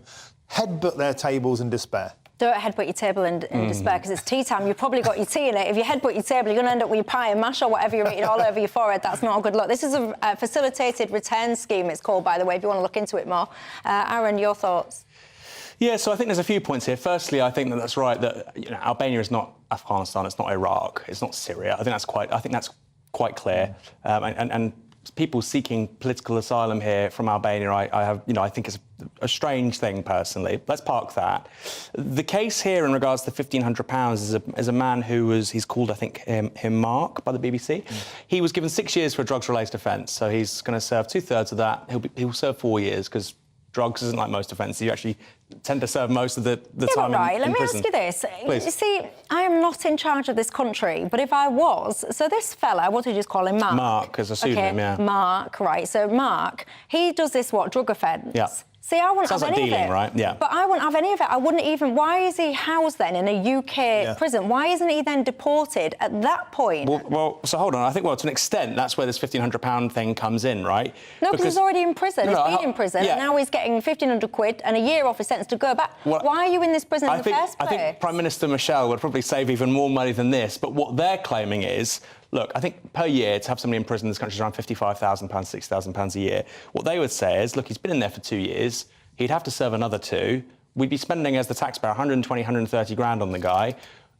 Speaker 23: headbutt their tables in despair.
Speaker 3: Don't headbutt your table in despair because it's tea time. You've probably got your tea in it. If you headbutt your table, you're going to end up with your pie and mash or whatever you're eating all over your forehead. That's not a good look. This is a facilitated return scheme, it's called, by the way, if you want to look into it more. Aaron, your thoughts?
Speaker 1: Yeah, so I think there's a few points here. Firstly, I think that's right that Albania is not Afghanistan, it's not Iraq, it's not Syria. I think that's quite clear. And people seeking political asylum here from Albania, I think is a strange thing personally. Let's park that. The case here in regards to £1,500 is a man he's called, I think, him Mark by the BBC. He was given 6 years for a drugs-related offence, so he's going to serve 2/3 of that. He'll serve 4 years because drugs isn't like most offences. You actually tend to serve most of the time
Speaker 3: Let
Speaker 1: in
Speaker 3: me
Speaker 1: prison.
Speaker 3: ask you this.
Speaker 1: Please.
Speaker 3: You see, I am not in charge of this country, but if I was... So this fella, what did you just call him? Mark?
Speaker 1: Mark, as a pseudonym, yeah.
Speaker 3: Mark, right. So Mark, he does this, drug offence?
Speaker 1: Yeah.
Speaker 3: See, I wouldn't
Speaker 1: Sounds
Speaker 3: have
Speaker 1: like
Speaker 3: any
Speaker 1: dealing,
Speaker 3: of it.
Speaker 1: right? Yeah.
Speaker 3: But I wouldn't have any of it. I wouldn't even... Why is he housed then in a UK prison? Why isn't he then deported at that point?
Speaker 1: Well, so hold on. I think, to an extent, that's where this £1,500 thing comes in, right?
Speaker 3: No, because he's already in prison. He's been in prison,
Speaker 1: yeah.
Speaker 3: and now he's getting £1,500 and a year off his sentence to go back. Why are you in this prison in the first place?
Speaker 1: I think Prime Minister Michel would probably save even more money than this, but what they're claiming is... Look, I think per year, to have somebody in prison in this country is around £55,000, £60,000 a year. What they would say is, look, he's been in there for 2 years, he'd have to serve another 2. We'd be spending, as the taxpayer, 120, 130 grand on the guy.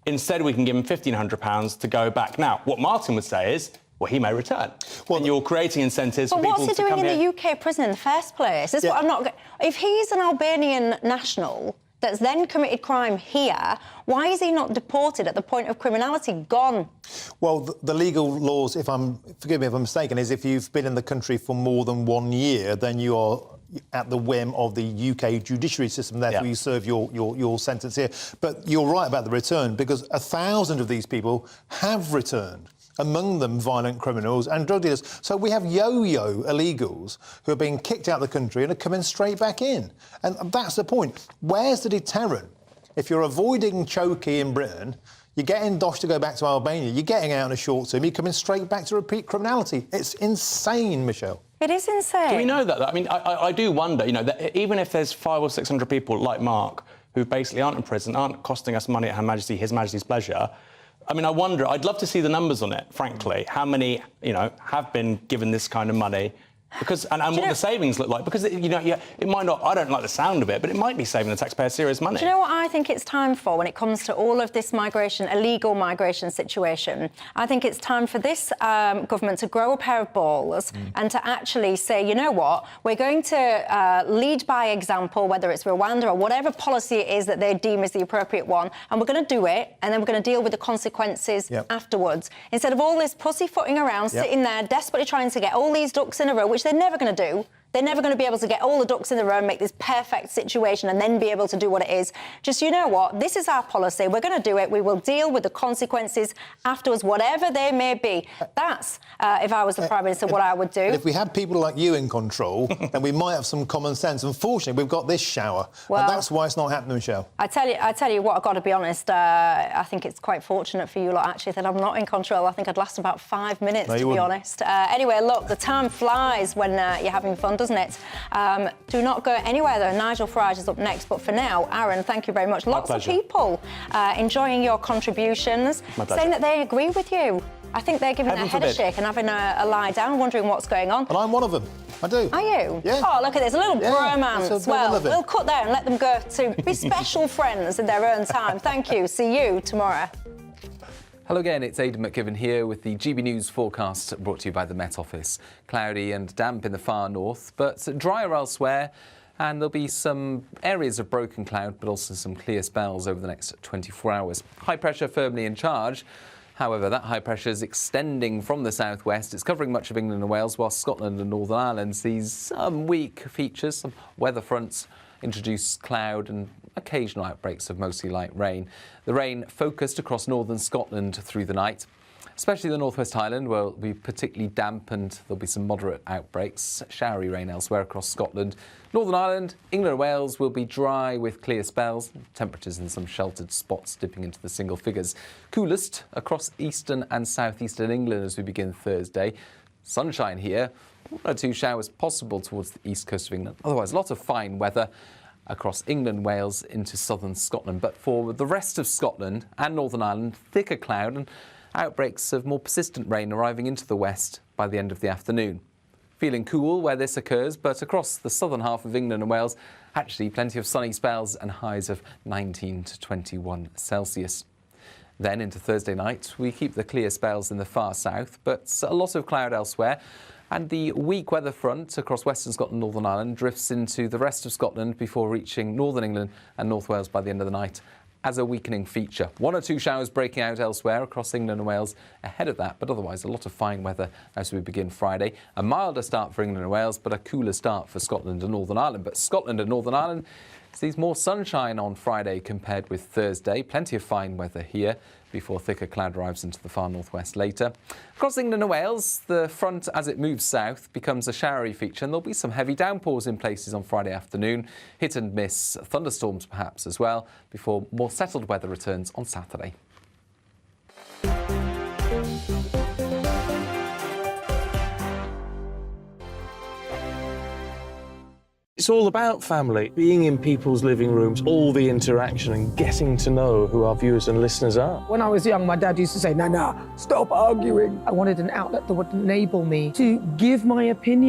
Speaker 1: Instead, we can give him £1,500 to go back. Now, what Martin would say is, well, he may return. Well, and you're creating incentives for people to come here.
Speaker 3: But what's he doing in the UK prison in the first place? This is what I'm not... If he's an Albanian national that's then committed crime here, why is he not deported at the point of criminality? Gone.
Speaker 23: Well, the legal laws, forgive me if I'm mistaken, is if you've been in the country for more than 1 year, then you are at the whim of the UK judiciary system, therefore you serve your sentence here. But you're right about the return, because 1,000 of these people have returned. Among them violent criminals and drug dealers. So we have yo-yo illegals who are being kicked out of the country and are coming straight back in. And that's the point. Where's the deterrent? If you're avoiding Choki in Britain, you're getting Dosh to go back to Albania, you're getting out in a short term, you're coming straight back to repeat criminality. It's insane, Michelle.
Speaker 3: It is insane.
Speaker 1: Do we know that? I mean, I do wonder, that even if there's 500 or 600 people like Mark who basically aren't in prison, aren't costing us money at His Majesty's pleasure, I mean, I wonder, I'd love to see the numbers on it, frankly. How many, have been given this kind of money? Because and what the savings look like, because it might not. I don't like the sound of it, but it might be saving the taxpayer serious money.
Speaker 3: Do you know what I think it's time for when it comes to all of this migration, illegal migration situation? I think it's time for this government to grow a pair of balls and to actually say, you know what, we're going to lead by example, whether it's Rwanda or whatever policy it is that they deem is the appropriate one, and we're going to do it, and then we're going to deal with the consequences afterwards. Instead of all this pussyfooting around, sitting there desperately trying to get all these ducks in a row, which they're never going to do. They're never going to be able to get all the ducks in the row and make this perfect situation and then be able to do what it is. Just, you know what, this is our policy. We're going to do it. We will deal with the consequences afterwards, whatever they may be. That's, if I was the Prime Minister, what I would do.
Speaker 23: If we had people like you in control, then we might have some common sense. Unfortunately, we've got this shower.
Speaker 3: Well,
Speaker 23: and that's why it's not happening, Michelle.
Speaker 3: I tell you what, I've got to be honest, I think it's quite fortunate for you lot, actually, that I'm not in control. I think I'd last about 5 minutes, to be honest. Anyway, look, the time flies when you're having fun, doesn't it? Do not go anywhere, though. Nigel Farage is up next. But for now, Aaron, thank you very much. Lots of people enjoying your contributions, saying that they agree with you. I think they're giving their head a shake and having a lie down, wondering what's going on.
Speaker 23: And I'm one of them. I do.
Speaker 3: Are you?
Speaker 23: Yeah.
Speaker 3: Oh, look at this. A little bromance. Well,
Speaker 23: love it.
Speaker 3: we'll cut there and let them go to be special friends in their own time. Thank you. See you tomorrow.
Speaker 8: Hello again, it's Aidan McKibben here with the GB News forecast brought to you by the Met Office. Cloudy and damp in the far north, but drier elsewhere, and there'll be some areas of broken cloud, but also some clear spells over the next 24 hours. High pressure firmly in charge. However, that high pressure is extending from the southwest. It's covering much of England and Wales, while Scotland and Northern Ireland sees some weak features. Some weather fronts introduce cloud and occasional outbreaks of mostly light rain. The rain focused across northern Scotland through the night, especially the Northwest Highland, where it'll be particularly damp and there'll be some moderate outbreaks. Showery rain elsewhere across Scotland. Northern Ireland, England and Wales will be dry with clear spells. Temperatures in some sheltered spots dipping into the single figures. Coolest across eastern and southeastern England as we begin Thursday. Sunshine here. 1 or 2 showers possible towards the east coast of England. Otherwise, a lot of fine weather across England, Wales into southern Scotland. But for the rest of Scotland and Northern Ireland, thicker cloud and outbreaks of more persistent rain arriving into the west by the end of the afternoon. Feeling cool where this occurs, but across the southern half of England and Wales, Actually, plenty of sunny spells and highs of 19 to 21 Celsius. Then into Thursday night, we keep the clear spells in the far south, but a lot of cloud elsewhere. And the weak weather front across western Scotland and Northern Ireland drifts into the rest of Scotland before reaching northern England and North Wales by the end of the night as a weakening feature. 1 or 2 showers breaking out elsewhere across England and Wales ahead of that, but otherwise a lot of fine weather as we begin Friday. A milder start for England and Wales, but a cooler start for Scotland and Northern Ireland. But Scotland and Northern Ireland sees more sunshine on Friday compared with Thursday. Plenty of fine weather here before thicker cloud arrives into the far northwest later. Across England and Wales, the front, as it moves south, becomes a showery feature, and there'll be some heavy downpours in places on Friday afternoon. Hit and miss thunderstorms perhaps as well, before more settled weather returns on Saturday.
Speaker 4: It's all about family, being in people's living rooms, all the interaction and getting to know who our viewers and listeners are.
Speaker 12: When I was young, my dad used to say, "Nana, stop arguing." I wanted an outlet that would enable me to give my opinion.